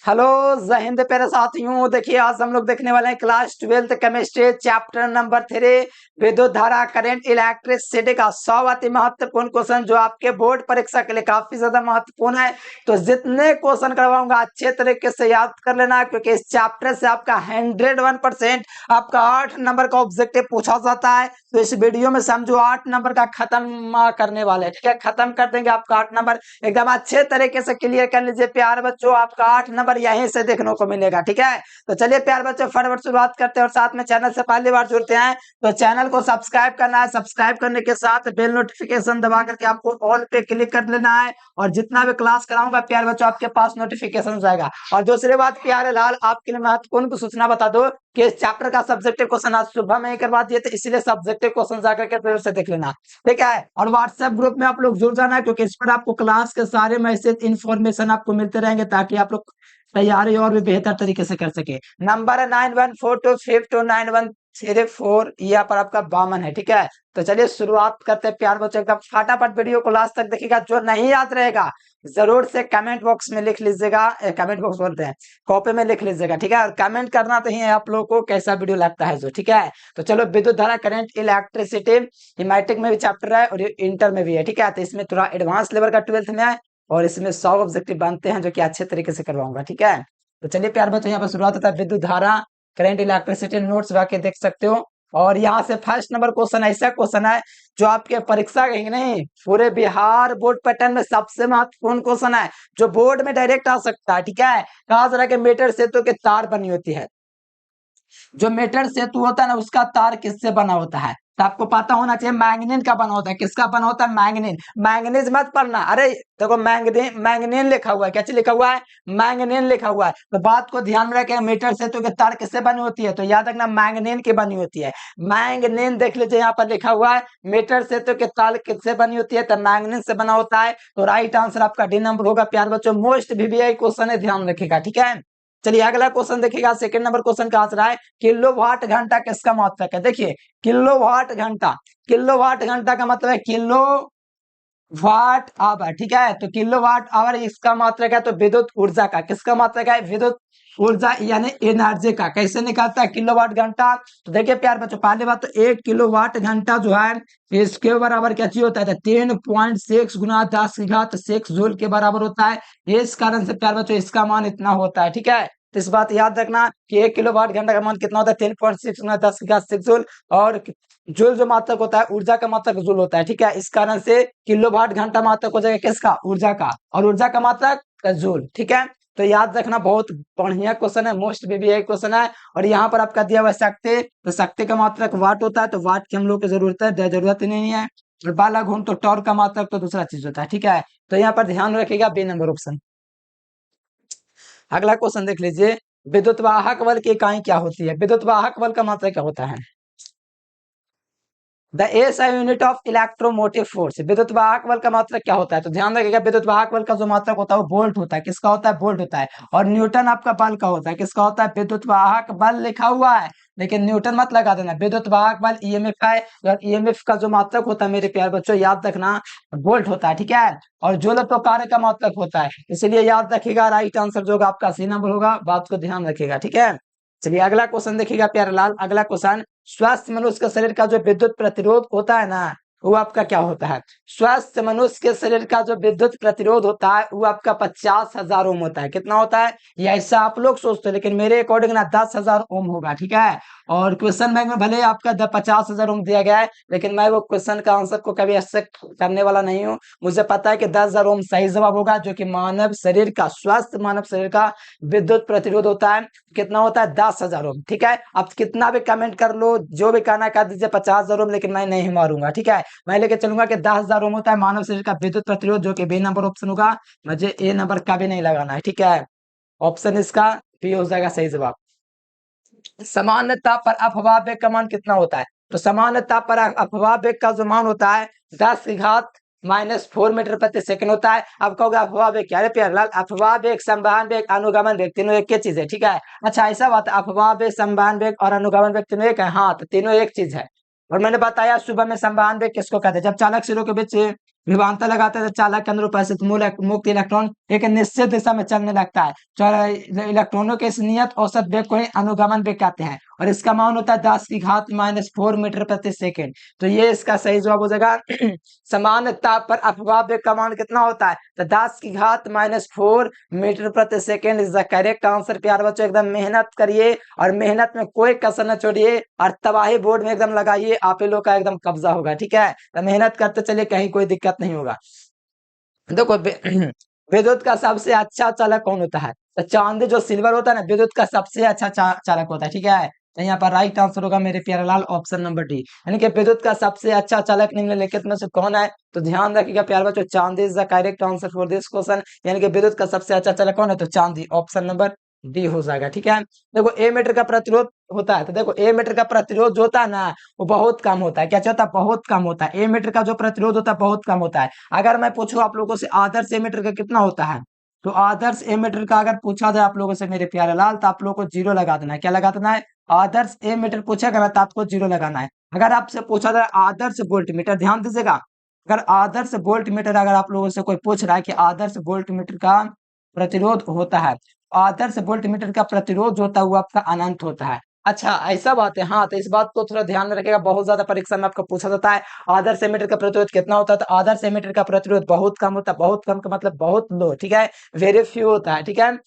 Hello. जय हिंद प्यारे साथियों। देखिए आज हम लोग देखने वाले हैं class 12th chemistry chapter number 3 विद्युत धारा करंट इलेक्ट्रिसिटी का 100 अति महत्वपूर्ण क्वेश्चन जो आपके बोर्ड परीक्षा के लिए काफी ज्यादा महत्वपूर्ण है। तो जितने क्वेश्चन करवाऊंगा अच्छे तरीके से याद कर लेना, क्योंकि इस चैप्टर से आपका 101% आपका 8 नंबर का ऑब्जेक्टिव पूछा जाता है। तो इस वीडियो में समझो 8 नंबर का खत्म करने वाले, ठीक है, खत्म कर देंगे आपका 8 नंबर एकदम अच्छे तरीके से क्लियर कर लीजिए प्यार बच्चों। आपका 8 नंबर यहीं से देखने को मिलेगा, ठीक है। तो चलिए प्यार बच्चों फटाफट शुरुआत करते हैं, और साथ में चैनल से पहली बार जुड़ते हैं तो चैनल को सब्सक्राइब करना है। सब्सक्राइब करने के साथ बेल नोटिफिकेशन दबा करके आपको ऑल पे क्लिक कर लेना है, और जितना भी क्लास कराऊंगा प्यार बच्चों आपके पास नोटिफिकेशन जाएगा। और दूसरी बात प्यारे लाल, आपके लिए महत्वपूर्ण सूचना बता दो कि इस चैप्टर का सब्जेक्टिव क्वेश्चन आज सुबह में ही करवा दिए थे, इसलिए सब्जेक्टिव क्वेश्चन जाकर के फिर से देख लेना, ठीक है। और व्हाट्सएप ग्रुप में आप लोग जुड़ जाना है, क्योंकि इस पर आपको क्लास के सारे मैसेज इन्फॉर्मेशन आपको मिलते रहेंगे, ताकि आप लोग तैयारी और भी बेहतर तरीके से कर सके। नंबर है 9142529134, यहाँ पर आपका 52 है, ठीक है। तो चलिए शुरुआत करते हैं प्यार बच्चों एकदम फटाफट। वीडियो को लास्ट तक देखिएगा, जो नहीं याद रहेगा जरूर से कमेंट बॉक्स में लिख लीजिएगा, कमेंट बॉक्स बोलते हैं कॉपी में लिख लीजिएगा, ठीक है। और कमेंट करना तो ही है आप लोगों को कैसा वीडियो लगता है जो, ठीक है। तो चलो विद्युत धारा करंट इलेक्ट्रिसिटी मैट्रिक में भी चैप्टर है और इंटर में भी है, ठीक है। तो इसमें थोड़ा एडवांस लेवल का 12th में है, और इसमें 100 ऑब्जेक्टिव बनते हैं जो कि अच्छे तरीके से करवाऊंगा, ठीक है। तो चलिए प्यार बच्चों यहाँ पर शुरुआत होता है विद्युत धारा करंट इलेक्ट्रिसिटी, नोट्स जाके देख सकते हो। और यहाँ से फर्स्ट नंबर क्वेश्चन ऐसा क्वेश्चन है जो आपके परीक्षा कहीं नहीं पूरे बिहार बोर्ड पैटर्न में सबसे महत्वपूर्ण क्वेश्चन है, जो बोर्ड में डायरेक्ट आ सकता है, ठीक है। कहा जा रहा है कि मीटर सेतु के तार बनी होती है, जो मीटर सेतु होता है ना उसका तार किससे बना होता है, तो आपको पता होना चाहिए मैंगनीन का बना होता है। किसका बना होता है? मैंगनीन। मैंगनीज मत पढ़ना, अरे देखो मैंगनीन मैंगनीन लिखा हुआ है, क्या चीज लिखा हुआ है? मैंगनीन लिखा हुआ है। तो बात को ध्यान में रखें, मीटर सेतु के तार किससे बनी होती है, तो याद रखना मैंगनीन की बनी होती है। मैंगनीन देख लीजिए यहाँ पर लिखा हुआ है, मीटर सेतु के तार किससे बनी होती है, तो मैंगनीन से बना होता है। तो राइट आंसर आपका डी नंबर होगा प्यार बच्चों। मोस्ट वीवीआई क्वेश्चन है, ध्यान रखिएगा, ठीक है। चलिए अगला क्वेश्चन देखिएगा, सेकंड नंबर क्वेश्चन का आंसर है किलोवाट घंटा किसका मात्रक है। देखिए किलोवाट घंटा, किलोवाट घंटा का मतलब है किलो वाट आवर, ठीक है। तो किलोवाट आवर इसका मात्रक है, तो विद्युत ऊर्जा का किसका मात्रक है? विद्युत ऊर्जा यानी एनर्जी का। कैसे निकालता है किलोवाट घंटा? तो देखिए प्यार बच्चों पहली बात तो 1 किलोवाट घंटा जो है इसके बराबर क्या चीज होता है? 3.6 गुना 10 की घात 6 जूल के बराबर होता है। इस कारण से प्यार बच्चों इसका मान इतना होता है, ठीक है। तो इस बात याद रखना कि 1 किलोवाट घंटा का मान कितना होता है? 3.6 गुना 10 की घात 6 जूल। और जूल जो मात्रक होता है ऊर्जा का मात्रक जूल होता है, ठीक है। इस कारण से किलोवाट घंटा मात्रक हो जाएगा किसका? ऊर्जा का, और ऊर्जा का मात्रक जूल, ठीक है। तो याद रखना, बहुत बढ़िया क्वेश्चन है, मोस्ट वीवीआई क्वेश्चन है। और यहाँ पर आपका दिया हुआ शक्ति, तो शक्ति का मात्रक वाट होता है, तो वाट की हम लोग की जरूरत है, जरूरत ही नहीं है। और बाला घूम तो टॉर्क का मात्रक तो दूसरा चीज होता है, ठीक है। तो यहाँ पर ध्यान रखिएगा बी नंबर ऑप्शन। अगला क्वेश्चन देख लीजिए, विद्युत वाहक बल की इकाई क्या होती है? विद्युत वाहक बल का मात्रक क्या होता है? The SI unit of electromotive force. विद्युत वाहक बल का मात्रक क्या होता है? तो ध्यान रखिएगा विद्युत वाहक बल का जो मात्रक होता है वो वोल्ट होता है। किसका होता है? वोल्ट होता है। और न्यूटन आपका बल का होता है। किसका होता है? विद्युत वाहक बल लिखा हुआ है लेकिन न्यूटन मत लगा देना। विद्युत वाहक बल ईएमएफ है, और ईएमएफ का जो मात्रक होता है मेरे प्यारे बच्चों याद रखना वोल्ट होता है, ठीक है। और जूल तो कार्य का मात्रक होता है, इसलिए याद रखिएगा राइट आंसर जो होगा आपका सी नंबर होगा। बात को ध्यान रखिएगा, ठीक है। चलिए अगला क्वेश्चन देखिएगा प्यारे लाल। अगला क्वेश्चन, स्वस्थ मनुष्य के शरीर का जो विद्युत प्रतिरोध होता है ना वो आपका क्या होता है? स्वस्थ मनुष्य के शरीर का जो विद्युत प्रतिरोध होता है वो आपका 50,000 ओम होता है। कितना होता है? ये ऐसा आप लोग सोचते हो, लेकिन मेरे अकॉर्डिंग ना 10,000 ओम होगा, ठीक है। और क्वेश्चन बैंक में भले आपका 50,000 ओम दिया गया है, लेकिन मैं वो क्वेश्चन का आंसर को कभी एक्सेप्ट करने वाला नहीं हूँ। मुझे पता है कि 10,000 ओम सही जवाब होगा, जो कि मानव शरीर का, स्वस्थ मानव शरीर का विद्युत प्रतिरोध होता है। कितना होता है? 10,000 ओम, ठीक है। आप कितना भी कमेंट कर लो, जो भी कहना कर दीजिए 50,000 ओम, लेकिन मैं नहीं मारूंगा, ठीक है। मैं लेके चलूंगा कि 10,000 ओम होता है मानव शरीर का विद्युत प्रतिरोध, जो कि बी नंबर ऑप्शन होगा। मुझे ए नंबर का भी नहीं लगाना है, ठीक है। ऑप्शन इसका बी हो जाएगा सही जवाब। सामान्यता पर अपवाह वेग का मान कितना होता है? तो सामान्यता पर अपवाह वेग का जो मान होता है 10 की घात -4 मीटर प्रति सेकंड होता है। अब कहोगे अफवाह वेग क्या है प्यारलाल? अफवाह वेग, संवहन वेग, अनुगमन वेग तीनों एक ही चीज है, ठीक है। अच्छा ऐसा बात है, अफवाह वेग, संवहन वेग और अनुगमन वेग तीनों एक है? हाँ, तो तीनों एक चीज है। और मैंने बताया सुबह में संवहन वेग किसको कहते हैं? जब चालक सिरों के बीच विभवांतर लगाते हैं तो चालक के अनुरूप परिस्थित मुक्त इलेक्ट्रॉन एक निश्चित दिशा में चलने लगता है। इलेक्ट्रॉनों के इस नियत औसत वेग को ही अनुगमन वेग कहते हैं और इसका मान होता है 10⁻⁻⁴ मीटर प्रति सेकेंड। तो ये इसका सही जवाब हो जाएगा। समान ताप पर अपवाह वेग का मान कितना होता है? तो 10⁻⁴ मीटर प्रति second is the correct answer. प्यार बच्चों एकदम मेहनत करिए और मेहनत में कोई कसर न छोड़िए और तबाही बोर्ड में एकदम लगाइए, आप लोग का एकदम कब्जा होगा। ठीक है, तो मेहनत करते चलिए, कहीं कोई दिक्कत नहीं होगा। देखो विद्युत का सबसे अच्छा चालक कौन होता है? तो चांदी जो सिल्वर होता है ना, विद्युत का सबसे अच्छा चालक होता है। ठीक है, तो यहाँ पर राइट आंसर होगा मेरे प्यारे लाल ऑप्शन नंबर डी, यानी कि विद्युत का सबसे अच्छा चालक निम्नलिखित में से कौन है? तो ध्यान रखिएगा प्यारे बच्चों, चांदी is the correct answer for this question, यानी कि विद्युत का सबसे अच्छा चालक कौन है? तो चांदी, ऑप्शन नंबर डी हो जाएगा। ठीक है, देखो ए मीटर का प्रतिरोध होता है, तो देखो ए मीटर का प्रतिरोध जो होता है ना, वो बहुत कम होता है। क्या होता है? बहुत कम होता है। ए मीटर का जो प्रतिरोध होता है बहुत कम होता है। अगर मैं पूछूं आप लोगों से आदर्श एमीटर का कितना होता है, तो आदर्श एमीटर का अगर पूछा जाए आप लोगों से मेरे प्यारे लाल, तो आप लोगों को जीरो लगा देना है। क्या लगा देना है? आदर्श एमीटर पूछेगा ना, तो आपको जीरो लगाना है। अगर आपसे पूछा जाए आदर्श वोल्ट मीटर, ध्यान दीजिएगा, अगर आदर्श वोल्ट मीटर अगर आप लोगों से कोई पूछ रहा है कि आदर्श वोल्ट मीटर का प्रतिरोध होता है, आदर्श वोल्ट मीटर का प्रतिरोध जो होता है वो आपका अनंत होता है। अच्छा, ऐसा बात है। हाँ, तो इस बात को थोड़ा ध्यान में रखिएगा, बहुत ज्यादा परीक्षा में आपको पूछा जाता है आदर्श एमीटर का प्रतिरोध कितना होता है। तो आदर्श एमीटर का प्रतिरोध बहुत कम होता है, बहुत कम का मतलब बहुत लो। ठीक है, वेरी फ्यू होता है। ठीक है,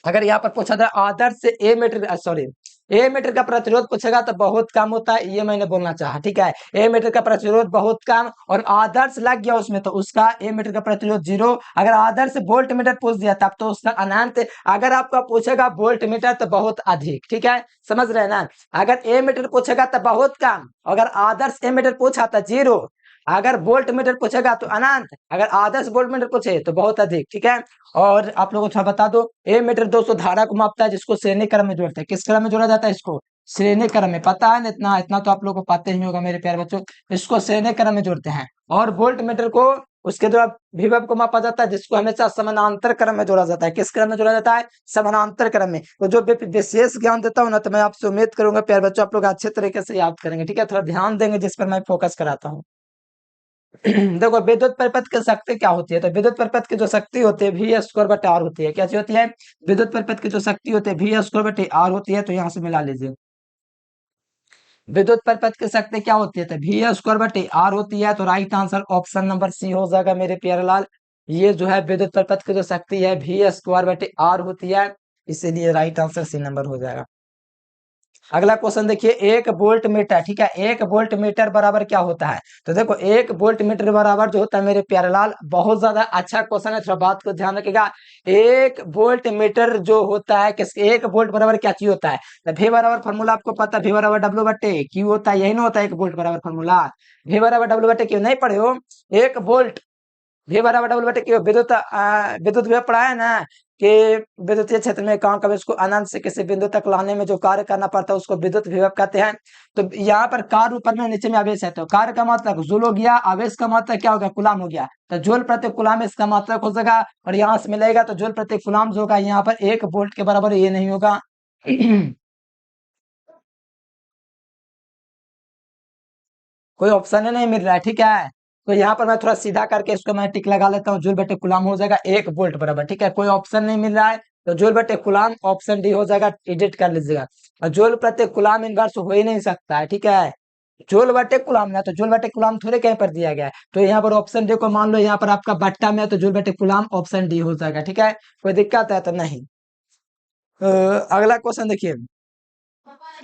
अगर यहाँ पर पूछा जाए आदर्श ए मीटर, सॉरी, ए मीटर का प्रतिरोध पूछेगा तो बहुत कम होता है, ये मैंने बोलना चाहा। ठीक है, ए मीटर का प्रतिरोध बहुत कम और आदर्श लग गया उसमें, तो उसका ए मीटर का प्रतिरोध जीरो। अगर आदर्श वोल्ट मीटर पूछ दिया तब तो उसका अनंत। अगर आपका पूछेगा वोल्ट मीटर तो बहुत अधिक। ठीक है, समझ रहे हैं ना? अगर ए मीटर पूछेगा तो बहुत कम, अगर आदर्श ए मीटर पूछा तो जीरो, अगर वोल्ट मीटर पूछेगा तो अनंत, अगर आदर्श वोल्ट मीटर पूछे तो बहुत अधिक। ठीक है, और आप लोगों को थोड़ा बता दो, ए मीटर 200 धारा को मापता है, जिसको श्रेणी क्रम में जोड़ते हैं। किस क्रम में जोड़ा जाता है? इसको श्रेणी क्रम में। पता है ना? इतना इतना तो आप लोगों को पता ही होगा मेरे प्यारे बच्चों, इसको श्रेणी क्रम में जोड़ते हैं। और वोल्ट मीटर को उसके द्वारा विभव को मापा जाता है, जिसको हमेशा समानांतर क्रम में जोड़ा जाता है। किस क्रम में जोड़ा जाता है? समानांतर क्रम में। तो जो विशेष ज्ञान देता हूँ ना, तो मैं आपसे उम्मीद करूंगा प्यारे बच्चों आप लोग अच्छे तरीके से याद करेंगे। ठीक है, थोड़ा ध्यान देंगे जिस पर मैं फोकस कराता हूँ। देखो विद्युत परिपथ की शक्ति क्या होती है? तो विद्युत परिपथ की जो शक्ति होती है वी स्क्वायर बटे आर होती है। क्या चीज होती है? विद्युत परिपथ की जो शक्ति होती है वी स्क्वायर बटे आर होती है। तो यहाँ से मिला लीजिए, विद्युत परिपथ की शक्ति क्या होती है? तो वी स्क्वायर बटे आर होती है। तो right answer option number C हो जाएगा मेरे प्यारे लाल। ये जो है विद्युत परिपथ की जो शक्ति है वी स्क्वायर बटे आर होती है, इसीलिए राइट आंसर सी नंबर हो जाएगा। अगला क्वेश्चन देखिए, एक वोल्ट मीटर। ठीक है, एक वोल्ट मीटर बराबर क्या होता है? तो देखो एक वोल्ट मीटर बराबर जो होता है मेरे प्यारे लाल, बहुत ज्यादा अच्छा क्वेश्चन है, थोड़ा बात को ध्यान रखिएगा। एक वोल्ट मीटर जो होता है, किस एक वोल्ट बराबर क्या चीज होता है? तो V बराबर फॉर्मूला आपको पता है, V बराबर W बटे Q होता है, यही ना होता है एक वोल्ट बराबर फॉर्मूला। V बराबर W बटे Q नहीं पढ़े हो? एक वोल्ट V बराबर डबल बटे क्यू, विद्युत विद्युत विभव पढ़ा है ना कि विद्युतीय क्षेत्र में काम कभी इसको अनंत से किसी बिंदु तक लाने में जो कार्य करना पड़ता है उसको विद्युत विभव कहते हैं। तो यहाँ पर कार्य ऊपर में नीचे में आवेश है, तो कार्य का मात्रक जूल हो गया, आवेश का मात्रक क्या हो गया? कूलाम हो गया। तो जूल प्रति कूलाम इसका मात्रक हो जाएगा और यहाँ से मिलेगा, तो जूल प्रति कूलाम जो होगा यहाँ पर 1 वोल्ट के बराबर ये नहीं होगा। कोई ऑप्शन ही नहीं मिल रहा है। ठीक है, तो यहाँ पर मैं थोड़ा सीधा करके इसको मैं टिक लगा लेता हूँ, जूल बटे कुलाम हो जाएगा 1 वोल्ट बराबर। ठीक है, कोई ऑप्शन नहीं मिल रहा है, तो जूल बटे कुलाम ऑप्शन डी हो जाएगा, एडिट कर लीजिएगा। और जूल प्रति कुलाम इनवर्स हो ही नहीं सकता है। ठीक है, जूल बटे कुलाम ना, तो जूल बटे कुलाम थोड़े कहीं पर दिया गया है, तो यहाँ पर ऑप्शन डी को मान लो यहाँ पर आपका बट्टा में है, तो जूल बटे कुलाम ऑप्शन डी हो जाएगा। ठीक है, कोई दिक्कत है तो नहीं। अगला क्वेश्चन देखिए,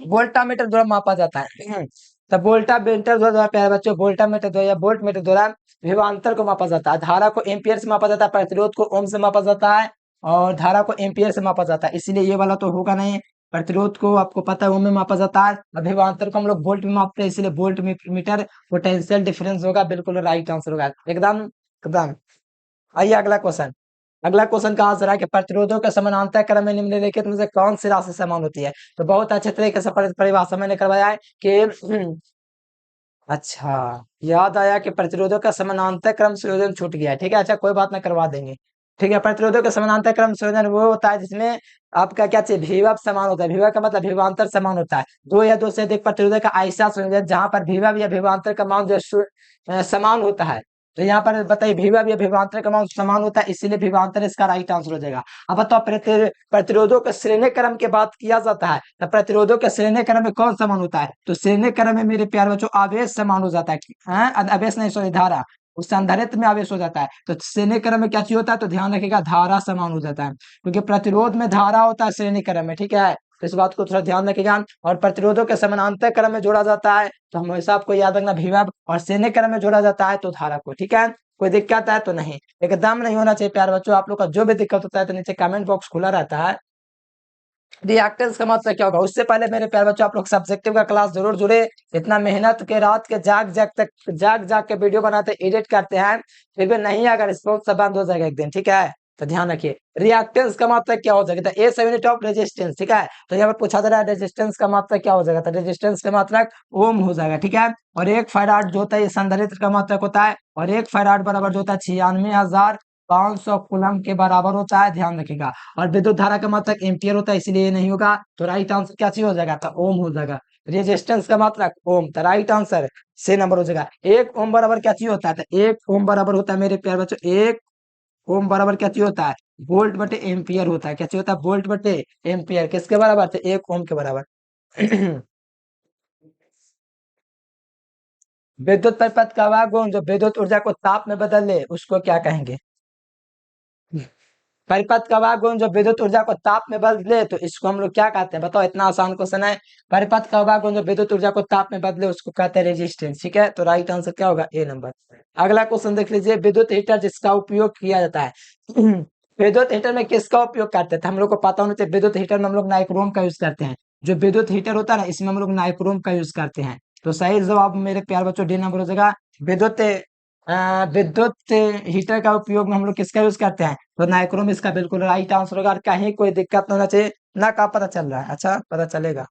वोल्टामीटर द्वारा मापा जाता है। तब वोल्टामीटर द्वारा प्यारे बच्चों, वोल्टामीटर द्वारा या वोल्ट मीटर द्वारा विभवांतर को मापा जाता है। धारा को एम्पियर से मापा जाता है, प्रतिरोध को ओम से मापा जाता है और धारा को एम्पियर से मापा जाता है, इसीलिए ये वाला तो होगा नहीं। प्रतिरोध को आपको पता है ओम में मापा जाता है और विभवांतर को हम लोग वोल्ट में मापते हैं, इसलिए वोल्ट मीटर पोटेंशियल डिफरेंस होगा, बिल्कुल राइट आंसर होगा एकदम एकदम। आइए अगला क्वेश्चन, अगला क्वेश्चन का आंसर है कि प्रतिरोधों के समानांतर क्रम में निम्नलिखित में से कौन सी राशि समान होती है? तो बहुत अच्छे तरीके से परिभाषा मैंने करवाया है कि अच्छा, याद आया कि प्रतिरोधों का समानांतर क्रम संयोजन छूट गया है। ठीक है, अच्छा कोई बात ना, करवा देंगे। ठीक है, प्रतिरोधों का समानांतर क्रम संयोजन वो होता है जिसमें आपका क्या चाहिए? विभव समान होता है। विभव का मतलब विभवांतर समान होता है। दो या दो से अधिक प्रतिरोधों का ऐसा संयोजन जहां पर विभव या विभवांतर का मान जो समान होता है, तो यहाँ पर बताइए विभव या विभवांतर का मान समान होता है, इसीलिए विभवांतर इसका राइट आंसर हो जाएगा। अब बताओ प्रतिरोधों के श्रेणी क्रम की बात किया जाता है, तो प्रतिरोधों के श्रेणी क्रम में कौन समान होता है? तो श्रेणी क्रम में मेरे प्यारे बच्चों आवेश समान हो जाता है। हाँ, आवेश नहीं, सॉरी, धारा। उस संधारित्र में आवेश हो जाता है, तो श्रेणी क्रम में क्या चीज होता है? तो ध्यान रखिएगा, धारा समान हो जाता है, क्योंकि प्रतिरोध में धारा होता है श्रेणी क्रम में, ठीक है। तो इस बात को थोड़ा ध्यान रखिएगा। और प्रतिरोधों के समानांतर क्रम में जोड़ा जाता है, तो हमेशा आपको याद रखना विभव, और श्रेणी क्रम में जोड़ा जाता है तो धारा को, ठीक है। कोई दिक्कत है तो नहीं, एकदम नहीं होना चाहिए प्यारे बच्चों। आप लोग का जो भी दिक्कत होता है तो नीचे कमेंट बॉक्स खुला रहता है। रिएक्टेंस का मतलब क्या होगा? उससे पहले मेरे प्यारे बच्चों आप लोग सब्जेक्टिव का क्लास जरूर जुड़े। इतना मेहनत के रात के जाग जाग के वीडियो बनाते एडिट करते हैं, फिर भी नहीं, अगर स्पोर्ट से बंद हो जाएगा एक दिन, ठीक है। तो ध्यान रखिए, रिएक्टेंस का मतलब क्या हो जाएगा? तो ए यूनिट ऑफ रेजिस्टेंस, ठीक है। तो यहाँ पर पूछा जा रहा है रेजिस्टेंस का मतलब क्या हो जाएगा? तो रेजिस्टेंस का मतलब ओम हो जाएगा, ठीक है। और एक फैराड जो होता है ये संधारित्र का मतलब होता है, और एक फैराड बराबर जो होता है 96,500 कूलम के बराबर होता है, ध्यान रखिएगा। और विद्युत धारा का मतलब एम्पियर होता है, इसलिए ये नहीं होगा। तो राइट आंसर क्या चीज हो जाएगा? तो ओम हो जाएगा। रेजिस्टेंस का मतलब ओम, तो राइट आंसर से नंबर हो जाएगा। एक ओम बराबर क्या चीज होता है? तो एक ओम बराबर होता है मेरे प्यारे बच्चों, एक ओम बराबर क्या चीज होता है? वोल्ट बटे एम्पियर होता है। क्या चीज होता है? वोल्ट बटे एम्पियर। किसके बराबर? तो एक ओम के बराबर। विद्युत परिपथ का वह गुण जो विद्युत ऊर्जा को ताप में बदल ले उसको क्या कहेंगे? परिपथ का वह गुण जो विद्युत ऊर्जा को ताप में बदले तो इसको हम लोग क्या कहते हैं? बताओ, इतना आसान क्वेश्चन है। परिपथ का वह गुण जो विद्युत ऊर्जा को ताप में बदले उसको कहते हैं रेजिस्टेंस, ठीक है। तो राइट आंसर क्या होगा? ए नंबर। अगला क्वेश्चन देख लीजिए, विद्युत हीटर जिसका उपयोग किया जाता है। विद्युत हीटर में किसका उपयोग करते हैं? तो हम लोग को पता होना चाहिए, विद्युत हीटर में हम लोग नाइक्रोम का यूज करते हैं। जो विद्युत हीटर होता है ना, इसमें हम लोग नाइक्रोम का यूज करते हैं। तो सही जवाब मेरे प्यार बच्चों डी नंबर हो जाएगा। विद्युत विद्युत हीटर का उपयोग में हम लोग किसका यूज करते हैं? तो नाइक्रोम इसका बिल्कुल राइट आंसर होगा। और कहीं कोई दिक्कत नहीं होना चाहिए ना, का पता चल रहा है? अच्छा, पता चलेगा।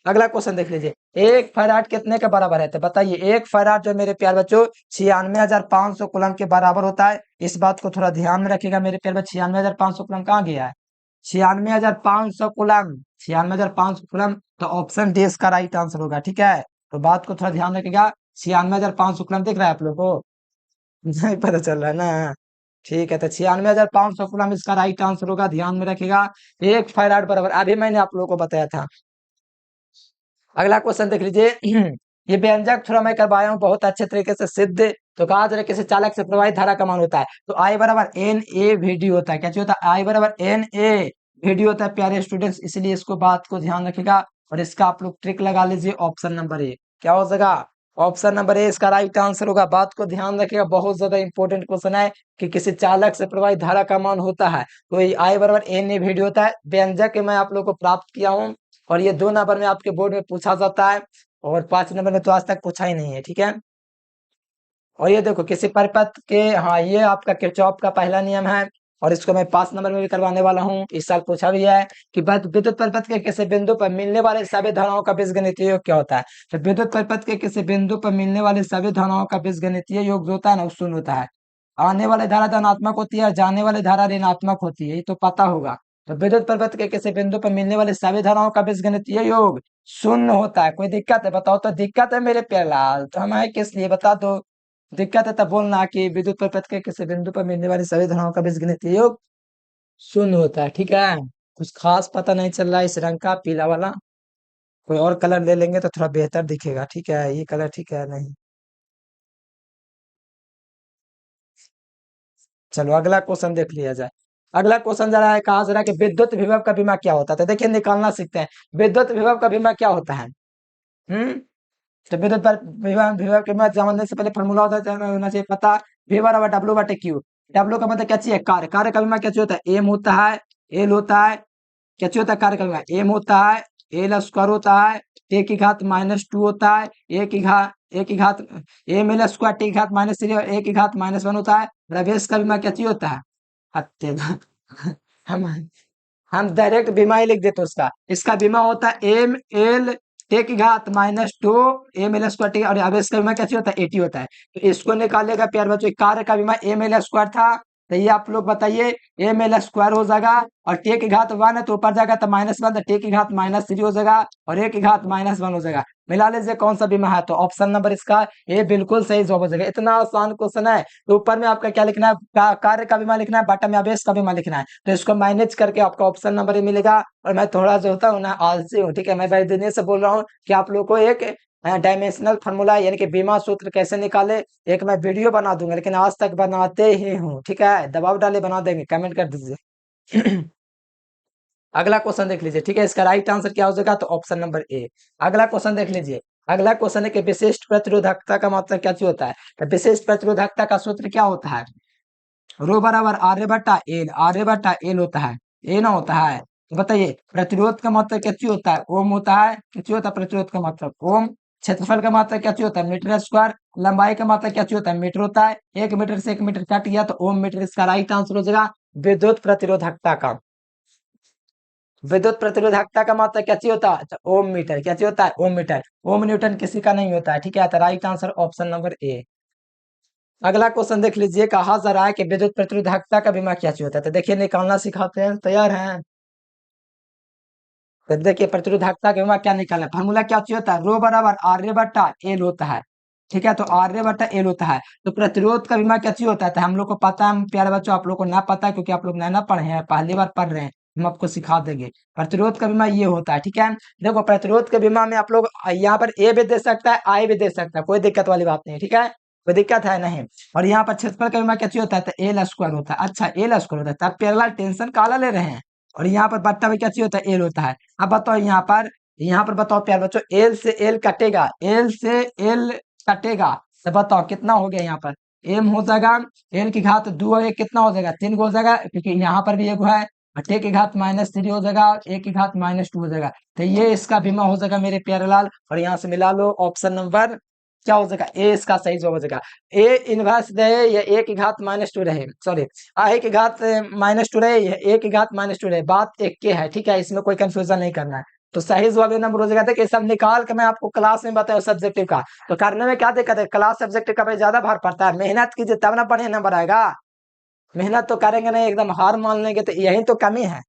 अगला क्वेश्चन देख लीजिए, एक फैराड कितने के बराबर है? तो बताइए, एक फैराड जो मेरे प्यार बच्चों 96,500 कूलम के बराबर होता है। इस बात को थोड़ा ध्यान में रखिएगा मेरे प्यार बच्चों। 96,500 कूलम कहाँ गया है? 96,500 कूलम, 96,500 कूलम। तो ऑप्शन डी इसका राइट आंसर होगा, ठीक है। तो बात को थोड़ा ध्यान रखिएगा। 96,500 कूलम दिख रहा है आप लोग को? नहीं पता चल रहा है ना? ठीक है, तो 96,500 कूलम इसका राइट आंसर होगा, ध्यान में रखिएगा। एक फैराड बराबर, अभी मैंने आप लोगों को बताया था। अगला क्वेश्चन देख लीजिए। ये व्यंजक थोड़ा मैं करवाया हूँ बहुत अच्छे तरीके से सिद्ध। तो कहा जा रहा है किसी चालक से प्रवाहित धारा का मान होता है, तो आई बराबर एन ए वीडी होता है। क्या चीज होता है? आई बराबर एन ए वीडी होता है प्यारे स्टूडेंट्स, इसलिए इसको बात को ध्यान रखिएगा। और इसका आप लोग ट्रिक लगा लीजिए, ऑप्शन नंबर ए क्या हो जाएगा? ऑप्शन नंबर ए इसका राइट आंसर होगा। बात को ध्यान रखिएगा, बहुत ज्यादा इंपॉर्टेंट क्वेश्चन है कि किसी चालक से प्रवाहित धारा का मान होता है, तो ये आई बराबर एन ए वीडी होता है। व्यंजक मैं आप लोग को प्राप्त किया हूँ, और ये 2 नंबर में आपके बोर्ड में पूछा जाता है, और 5 नंबर में तो आज तक पूछा ही नहीं है, ठीक है। और ये देखो किसी परिपथ के, हाँ, ये आपका किरचॉफ का पहला नियम है, और इसको मैं 5 नंबर में भी करवाने वाला हूँ। इस साल पूछा भी है कि विद्युत परिपथ के किसी बिंदु पर मिलने वाले सभी धाराओं का बीजगणितीय योग क्या होता है? तो विद्युत परिपथ के किसी बिंदु पर मिलने वाले सभी धाराओं का बीजगणितीय योग जो होता है ना, वो शून्य होता है। आने वाली धारा धनात्मक होती है और जाने वाली धारा ऋणात्मक होती है, ये तो पता होगा। तो विद्युत परिपथ के किसी बिंदु पर मिलने वाले सभी धाराओं का बीजगणितीय योग शून्य होता है। कोई दिक्कत है? बताओ तो। दिक्कत है मेरे प्यार, तो हमें किस लिए बता दो। दिक्कत है तब बोलना कि विद्युत परिपथ के किसी बिंदु पर मिलने वाली सभी धाराओं का बीजगणितीय योग शून्य होता है, ठीक है। कुछ खास पता नहीं चल रहा है इस रंग का, पीला वाला। कोई और कलर ले लेंगे तो थोड़ा बेहतर दिखेगा, ठीक है। ये कलर ठीक है नहीं? चलो अगला क्वेश्चन देख लिया जाए। अगला क्वेश्चन जरा है, कहा जा रहा है कि विद्युत विभव का बीमा क्या होता है? तो देखिए, निकालना सीखते हैं। विद्युत विभव का बीमा क्या होता है? हम्म तो विद्युत विभव विभव के बीमा जानने से पहले फॉर्मूला होना चाहिए पता। V बराबर डब्ल्यू बटे क्यू। डब्ल्यू का मतलब क्या चाहिए? कार्य। कार्य का बीमा क्या चाहिए होता है? एम होता है, एल होता है। क्या चाहिए होता है? कार्य का बीमा एम होता है, एल स्क्वायर होता है, टे की घात -2 होता है, ए की घात एम एल स्क्वायर टी की घात -3 और ए की घात -1 होता है। प्रवेश का बीमा क्या चाहिए होता है? हत्ते हम हम डायरेक्ट बीमा ही लिख देते उसका। इसका बीमा होता है एम एल टे की घात -2 एम एल स्क्वायर टी, और अब इसका बीमा क्या होता है? 80 होता है। तो इसको निकालेगा प्यार बच्चों, कार्य का बीमा एम एल स्क्वायर था, तो ये आप लोग बताइए एम एल स्क्वायर हो जाएगा, और टे की घात 1 है तो ऊपर जाएगा तो -1, तो टे की घात -3 हो जाएगा, और ए की घात -1 हो जाएगा। मिला लीजिए कौन सा बीमा है, तो ऑप्शन नंबर इसका ये बिल्कुल सही जवाब हो जाएगा। इतना आसान क्वेश्चन है। तो ऊपर में आपका क्या लिखना है, कार्य का बीमा लिखना है, बॉटम में आवेश का बीमा लिखना है। तो इसको मैनेज करके आपका ऑप्शन नंबर ही मिलेगा। और मैं थोड़ा जो होता हूँ ना आलसी हूँ, ठीक है, मैं बड़े दिन से बोल रहा हूँ कि आप लोग को एक डायमेंशनल फार्मूला यानी कि बीमा सूत्र कैसे निकाले, एक मैं वीडियो बना दूंगा, लेकिन आज तक बनाते ही हूँ, ठीक है, दबाव डाले बना देंगे, कमेंट कर दीजिए। अगला क्वेश्चन देख लीजिए, ठीक है, इसका राइट आंसर क्या हो जाएगा, तो ऑप्शन नंबर ए। अगला क्वेश्चन देख लीजिए। अगला क्वेश्चन है कि विशिष्ट प्रतिरोधकता का मतलब क्या चीज होता है। तो विशिष्ट प्रतिरोधकता का सूत्र क्या होता है, रो बराबर आर बटा एल, आर बटा एल होता है, ए ना होता है। तो बताइए प्रतिरोध का मतलब क्या चीज होता है, ओम होता है, क्या चीज होता है प्रतिरोध का मतलब ओम। क्षेत्रफल का मात्रा क्या चीज होता है, मीटर स्क्वायर। लंबाई का मात्रा क्या चीज होता है, मीटर होता है। 1 मीटर से 1 मीटर कट गया तो ओम मीटर, इसका राइट आंसर हो जाएगा विद्युत प्रतिरोधकता का। विद्युत प्रतिरोधकता का मात्रा क्या चीज होता है, अच्छा, ओम मीटर, क्या चीज होता है, ओम मीटर। ओम न्यूटन किसी का नहीं होता है, ठीक है, तो right answer option number A. अगला क्वेश्चन देख लीजिए, कहा जा रहा है कि विद्युत प्रतिरोधकता का बीमा क्या चीज होता है। तो देखिए निकालना सिखाते हैं, तैयार हैं। तो देखिए प्रतिरोधकता का बीमा क्या निकालना है, फार्मूला क्या चीज होता है, रो बराबर आर्य बट्टा एल होता है, ठीक है, तो आर्य बट्टा एल होता है। तो प्रतिरोध का बीमा क्या चीज होता है, तो हम लोग को पता है प्यारे बच्चों, आप लोग को ना पता है क्योंकि आप लोग ना पढ़े हैं, पहली बार पढ़ रहे हैं, हम आपको सिखा देंगे। प्रतिरोध का बीमा ये होता है, ठीक है। देखो प्रतिरोध के बीमा में आप लोग यहाँ पर ए भी दे सकता है, आई भी दे सकता है, कोई दिक्कत वाली बात नहीं, ठीक है, कोई दिक्कत है नहीं। और यहाँ पर क्षेत्रफल का बीमा क्या चीज होता है, तो एल स्क्वायर होता है, अच्छा एल स्क्वायर होता है, तब प्यारेलाल टेंशन काला ले रहे हैं। और यहाँ पर बट्टा में क्या चीज होता है, एल होता है। अब बताओ यहाँ पर बताओ प्यारे बच्चों, एल से एल कटेगा, एल से एल कटेगा, तो बताओ कितना हो गया, यहाँ पर एम हो जाएगा, एल की घात 2 और 1 कितना हो जाएगा, 3 हो जाएगा, क्योंकि यहाँ पर भी एक है। टे की घात -3 हो जाएगा, ए की घात -2 हो जाएगा। तो ये इसका बीमा हो जाएगा मेरे प्यारे लाल। और यहाँ से मिला लो ऑप्शन नंबर क्या हो जाएगा, ए इसका सही जवाब हो जाएगा। ए इनवर्स रहे या ए की घात -2 रहे, सॉरी, आई की घात -2 रहे या ए की घात -2 रहे, बात एक के है, ठीक है, इसमें कोई कंफ्यूजन नहीं करना है। तो सही जवाब ये नंबर हो जाएगा। देखिए सब निकाल के मैं आपको क्लास में बताया सब्जेक्टिव का, तो करने में क्या दिक्कत है, क्लास सब्जेक्टिव का भाई ज्यादा भार पड़ता है, मेहनत कीजिए तब ना बढ़िया नंबर आएगा। मेहनत तो करेंगे नहीं, एकदम हार मान लेंगे, तो यही तो कमी है।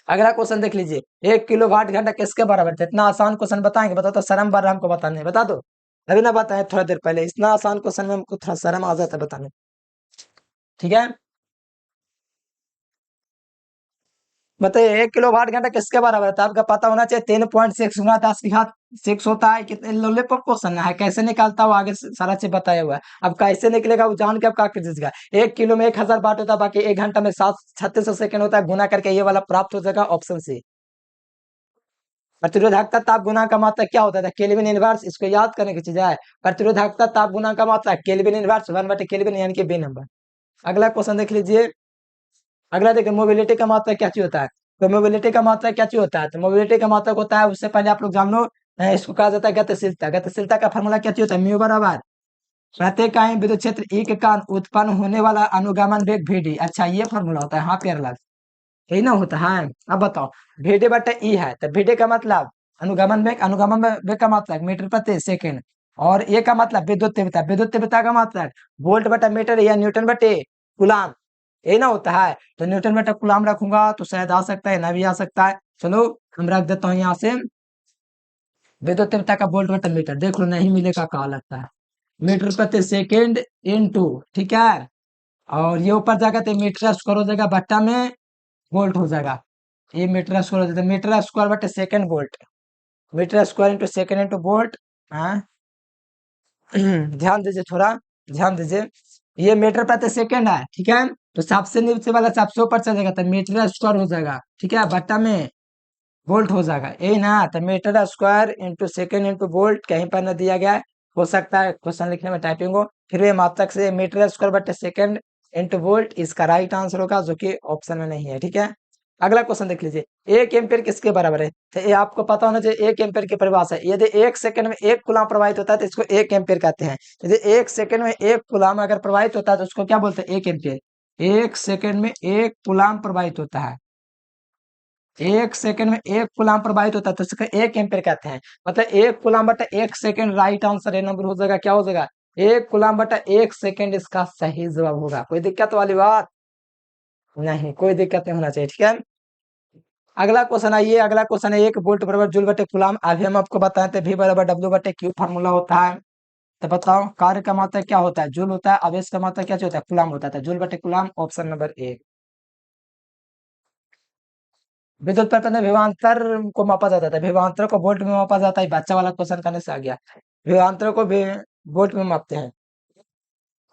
अगला क्वेश्चन देख लीजिए, 1 किलोवाट घंटा किसके बराबर है। इतना आसान क्वेश्चन बताएंगे, बताओ तो शर्म बढ़ रहा है हमको बताने, बता दो। अभी ना बताए थोड़ा देर पहले, इतना आसान क्वेश्चन में हमको थोड़ा शर्म आ जाता है बताने, ठीक है। बताइए 1 किलोवाट घंटा किसके बराबर है, तो आपका पता होना चाहिए 3.6 गुना 10 की घात 6 होता है। कितने लॉलीपॉप क्वेश्चन है, कैसे निकालता हुआ आगे सारा चीज बताया हुआ है। अब कैसे निकलेगा वो जान के आप क्या कर दीजिएगा। 1 किलो में 1000 वाट होता है, बाकी 1 घंटा में 7 3600 सेकंड होता है, गुना करके ये वाला प्राप्त हो जाएगा, ऑप्शन सी। प्रतिरोधकता ताप गुना का मात्रा क्या होता है, केल्विन इनवर्स, इसको याद करने की चीज है। प्रतिरोधकता ताप गुना का मात्रा केल्विन इनवर्स 1/केल्विन यानी कि बी नंबर। अगला क्वेश्चन देख लीजिए। अगला देखिए मोबिलिटी का मात्रा क्या चीज होता है। तो मोबिलिटी का मात्रा क्या चीज होता है, तो मोबिलिटी का मात्रा होता है, उससे पहले आप लोग जान लो, इसको कहा जाता है गतिशीलता। गतिशीलता का फॉर्मूला क्या चीज होता है, म्यू बराबर प्रत्येक इकाई विद्युत क्षेत्र ई के कारण उत्पन्न होने वाला अनुगमन वेग VD। अच्छा ये फॉर्मूला होता है, हाँ प्यार लाल, यही ना होता है। अब बताओ VD बटा ई है, तो VD का मतलब अनुगमन वेग, अनुगमन वेग का मतलब मीटर प्रति सेकेंड। और ए का मतलब विद्युत तीव्रता, विद्युत तीव्रता का मतलब वोल्ट बटा मीटर या न्यूटन बटे कूलाम, ये ना होता है। तो न्यूटन बटा कूलाम रखूंगा तो शायद आ सकता है, ना भी आ सकता है। चलो हम रख देता हूँ यहाँ से विद्युत तीव्रता का वोल्ट बटा मीटर, देख लो नहीं मिलेगा, कहा लगता है मीटर प्रति सेकेंड इनटू, ठीक है। और ये ऊपर जाएगा तो मीटर स्क्वायर हो जाएगा, बट्टा में वोल्ट हो जाएगा। ये मीटर स्क्वायर हो जाता है, मीटर स्क्वायर बटे second volt, metre square into second into volt. हाँ ध्यान दीजिए थोड़ा, ध्यान दीजिए, ये मीटर प्रति सेकेंड है, ठीक है। तो सबसे नीचे वाला सबसे ऊपर चलेगा तो मीटर स्क्वायर हो जाएगा, ठीक है, बट्टा में वोल्ट हो जाएगा, यही ना। तो metre square into second into volt कहीं पर न दिया गया है, हो सकता है क्वेश्चन लिखने में टाइपिंग हो, फिर ये मात्रक से मीटर स्क्वायर बटे सेकेंड इंटू वोल्ट इसका राइट आंसर होगा, जो कि ऑप्शन में नहीं है, ठीक है। अगला क्वेश्चन देख लीजिए, 1 एम्पियर किसके बराबर है। तो ये आपको पता होना चाहिए, 1 एम्पियर की परिभाषा है, यदि 1 सेकंड में 1 कूलाम प्रवाहित होता है तो इसको 1 एम्पियर कहते हैं। यदि 1 सेकंड में 1 कूलाम अगर प्रवाहित होता है तो उसको क्या बोलते हैं, 1 एम्पियर। 1 सेकंड में 1 कूलाम प्रवाहित होता है, 1 सेकंड में 1 कूलाम प्रवाहित होता है तो इसको 1 एम्पियर कहते हैं। मतलब 1 कूलाम बटा 1 सेकंड, राइट आंसर ये नंबर हो जाएगा, क्या हो जाएगा, 1 कूलाम बटा 1 सेकंड इसका सही जवाब होगा। कोई दिक्कत वाली बात नहीं, कोई दिक्कत नहीं होना चाहिए, ठीक है। अगला क्वेश्चन आइए, अगला क्वेश्चन है 1 वोल्ट बराबर जूल बटे कूलम। अभी हम आपको बताए थे V बराबर W बटे Q फार्मूला होता है। तो बताओ कार्य का मात्रा क्या होता है, जूल होता है, आवेश का मात्रा क्या होता है, कूलम होता है। जूल बटे कूलम ऑप्शन नंबर 1। विद्युत प्रपंच में विभवांतर को मापा जाता था, विभवांतर को वोल्ट में मापा जाता है। बच्चा वाला क्वेश्चन करने से आ गया, विभवांतर को वोल्ट में मापते हैं।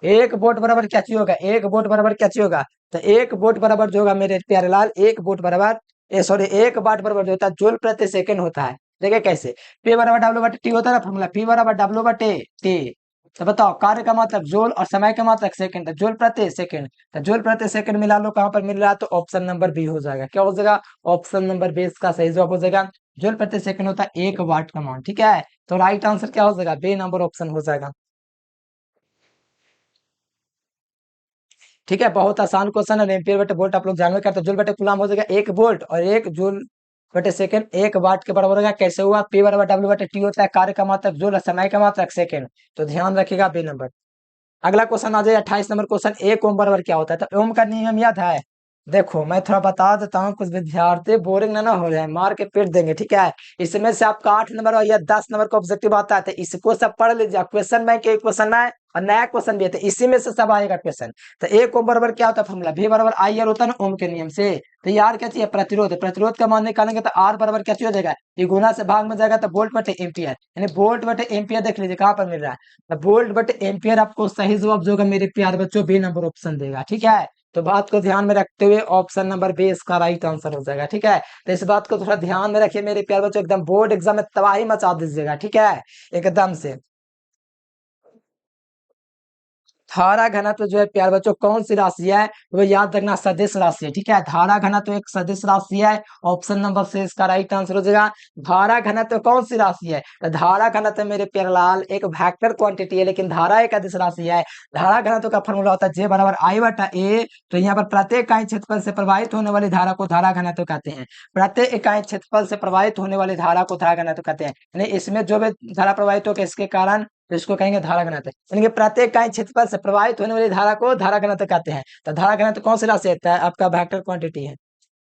1 वोल्ट बराबर क्या चीज होगा, 1 वोल्ट बराबर क्या चीज होगा, तो 1 वोल्ट बराबर जो होगा मेरे प्यारे लाल, 1 वोल्ट बराबर सॉरी 1 वाट बराबर जो होता है जूल प्रति सेकंड होता है। देखिए कैसे, P बराबर W बटे टी होता है ना फॉर्मूला, P बराबर W बटे टी। तो बताओ कार्य का मात्रक जूल और समय का मात्रक सेकंड, तो जूल प्रति सेकंड। तो जूल प्रति सेकंड मिला लो, कहां पर मिल रहा है, तो ऑप्शन नंबर बी हो जाएगा। क्या हो जाएगा, ऑप्शन नंबर बी इसका सही जवाब हो जाएगा। जूल प्रति सेकंड होता है 1 वाट का मान, ठीक है। तो राइट आंसर क्या हो जाएगा, बी नंबर ऑप्शन हो जाएगा। ठीक है, बहुत आसान क्वेश्चन है। एम्पियर बटे वोल्ट आप लोग जानवे करते हैं। जूल बटे कूलम हो जाएगा 1 वोल्ट, और 1 जूल बटे सेकंड 1 वाट के बराबर होगा। कैसे हुआ, P बराबर W बटे टी होता है कार्य का मात्रक जूल और समय का मात्रक सेकंड। तो ध्यान रखिएगा बी नंबर। अगला क्वेश्चन आ जाए 28 नंबर क्वेश्चन, 1 ओम बराबर क्या होता है। तो ओम का नियम याद है, देखो मैं थोड़ा बता देता हूँ, कुछ विद्यार्थी बोरिंग ना हो जाए, मार के पीट देंगे, ठीक है। इसमें से आपका 8 नंबर और या 10 नंबर का ऑब्जेक्टिव आता है, तो इसको सब पढ़ लीजिए। क्वेश्चन बैंक के क्वेश्चन है और नया क्वेश्चन भी है, तो इसी में से सब आएगा क्वेश्चन। तो 1 ओम बराबर क्या होता है फॉर्मूला, V बराबर आई आर होता है ना ओम के नियम से। तो यार क्या चाहिए, प्रतिरोध। प्रतिरोध का मान निकालेंगे तो R बराबर क्या चाहिए हो जाएगा, ये गुना से भाग में जाएगा, तो वोल्ट बटे एम्पियर, यानी वोल्ट बटे एम्पियर देख लीजिए कहां पर मिल रहा है। तो वोल्ट बटे एम्पियर आपको सही जवाब जो होगा मेरे प्यार बच्चों, बी नंबर ऑप्शन देगा, ठीक है। तो बात को ध्यान में रखते हुए ऑप्शन नंबर बी इसका राइट आंसर हो जाएगा, ठीक है। तो इस बात को थोड़ा ध्यान में रखिए मेरे प्यार बच्चों, एकदम बोर्ड एग्जाम में तबाही मचा दीजिएगा, ठीक है, एकदम से। धारा घनत्व जो है प्यार बच्चों कौन सी राशि है, वो याद रखना सदिश राशि है, ठीक है। धारा घनत्व एक सदिश राशि है, ऑप्शन नंबर से इसका राइट आंसर हो जाएगा। धारा घनत्व कौन सी राशि है, तो धारा घनत्व मेरे प्यारे लाल एक वेक्टर क्वांटिटी है, लेकिन धारा एक अदिश राशि है। धारा घनत्व का फॉर्मूला होता है J बराबर I बटा A। तो यहाँ पर प्रत्येक इकाई क्षेत्रफल से प्रवाहित होने वाली धारा को धारा घनत्व कहते हैं। प्रत्येक इकाई क्षेत्रफल से प्रवाहित होने वाली धारा को धारा घनत्व कहते हैं, यानी इसमें जो भी धारा प्रवाहित होगी इसके कारण, तो इसको कहेंगे धारा घनत्व। यानी कि प्रत्येक इकाई क्षेत्रफल से प्रवाहित होने वाली धारा को धारा घनत्व कहते हैं। तो धारा घनत्व कौन सी राशि है, आपका वेक्टर क्वांटिटी है।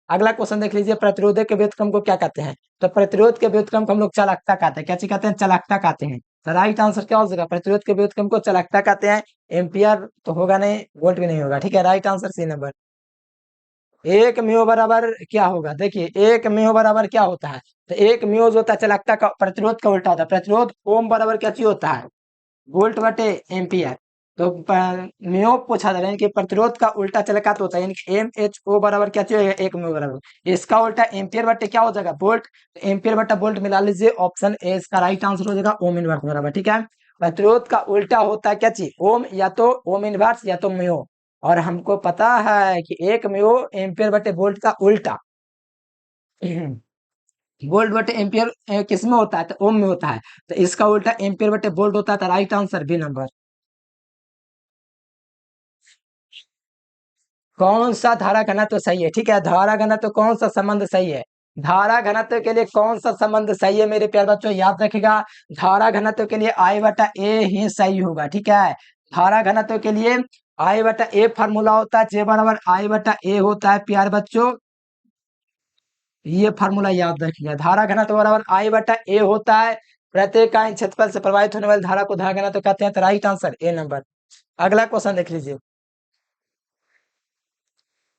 अगला क्वेश्चन देख लीजिए, प्रतिरोध के व्युत्क्रम को क्या कहते हैं। तो प्रतिरोध के व्युत्क्रम को हम लोग चालकता कहते हैं। क्या चीज कहते हैं, चालकता कहते हैं। तो राइट आंसर क्या हो जाएगा, प्रतिरोध के व्युत्क्रम को चालकता कहते हैं। एम्पियर तो होगा नहीं, वोल्ट भी नहीं होगा, ठीक है। Right answer C number. एक म्यू बराबर क्या होगा, देखिए एक म्यू बराबर क्या होता है, तो एक म्यू जो होता है चालकता का, प्रतिरोध का उल्टा होता है। प्रतिरोध ओम बराबर क्या चीज होता है, वोल्ट बटे एम्पियर। तो म्यू पूछा जा रहा है कि प्रतिरोध का उल्टा चालकता होता है, यानी कि MHO बराबर क्या चाहिए, 1 म्यू बराबर इसका उल्टा एम्पियर बटे क्या हो जाएगा, वोल्ट। एम्पियर बटा वोल्ट मिला लीजिए, ऑप्शन ए इसका राइट आंसर हो जाएगा, ओम इनवर्स बराबर, ठीक है। प्रतिरोध का उल्टा होता है क्या चीज, ओम, या तो ओम इनवर्स या तो म्यू। और हमको पता है कि 1 म्यू एम्पियर बटे वोल्ट का उल्टा वोल्ट बटे एम्पियर किस में होता है, तो ओम में होता है। तो इसका उल्टा एम्पियर बटे वोल्ट होता है। तो राइट आंसर बी नंबर। कौन सा धारा घनत्व सही है, ठीक है। धारा घनत्व कौन सा संबंध सही है, धारा घनत्व के लिए कौन सा संबंध सही है मेरे प्यारे बच्चों, याद रखिएगा। धारा घनत्व के लिए I बटा ए ही सही होगा, ठीक है। धारा घनत्व के लिए I बटा ए फार्मूला होता है, J बराबर I बटा ए होता है प्यारे बच्चों। ये फार्मूला याद रखिएगा, धारा घनत्व बराबर I बटा ए होता है। प्रत्येक इकाई क्षेत्रफल से प्रवाहित होने वाली धारा को धारा घनत्व कहते हैं। तो राइट आंसर ए नंबर। अगला क्वेश्चन देख लीजिए,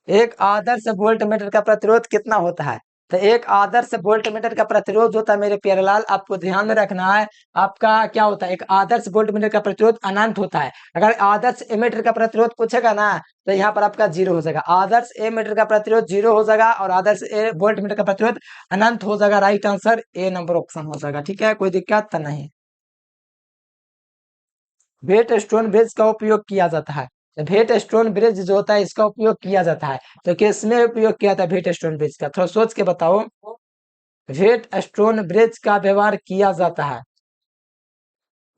एक आदर्श वोल्टमीटर का प्रतिरोध कितना होता है। तो एक आदर्श वोल्टमीटर का प्रतिरोध होता है मेरे प्यारे लाल, आपको ध्यान में रखना है। आपका क्या होता है, एक आदर्श वोल्टमीटर का प्रतिरोध अनंत होता है। अगर आदर्श एमीटर का प्रतिरोध पूछेगा ना, तो यहाँ पर आपका 0 हो जाएगा। आदर्श एमीटर का प्रतिरोध 0 हो जाएगा और आदर्श वोल्टमीटर का प्रतिरोध अनंत हो जाएगा। Right answer A number option हो जाएगा, ठीक है, कोई दिक्कत तो नहीं। वेट स्टोन ब्रिज का उपयोग किया जाता है। तो वेट स्टोन ब्रिज जो होता है इसका उपयोग किया जाता है, तो किसमें उपयोग किया जाता है वेट स्टोन ब्रिज का, थोड़ा सोच के बताओ। वेट स्टोन ब्रिज का व्यवहार किया जाता है,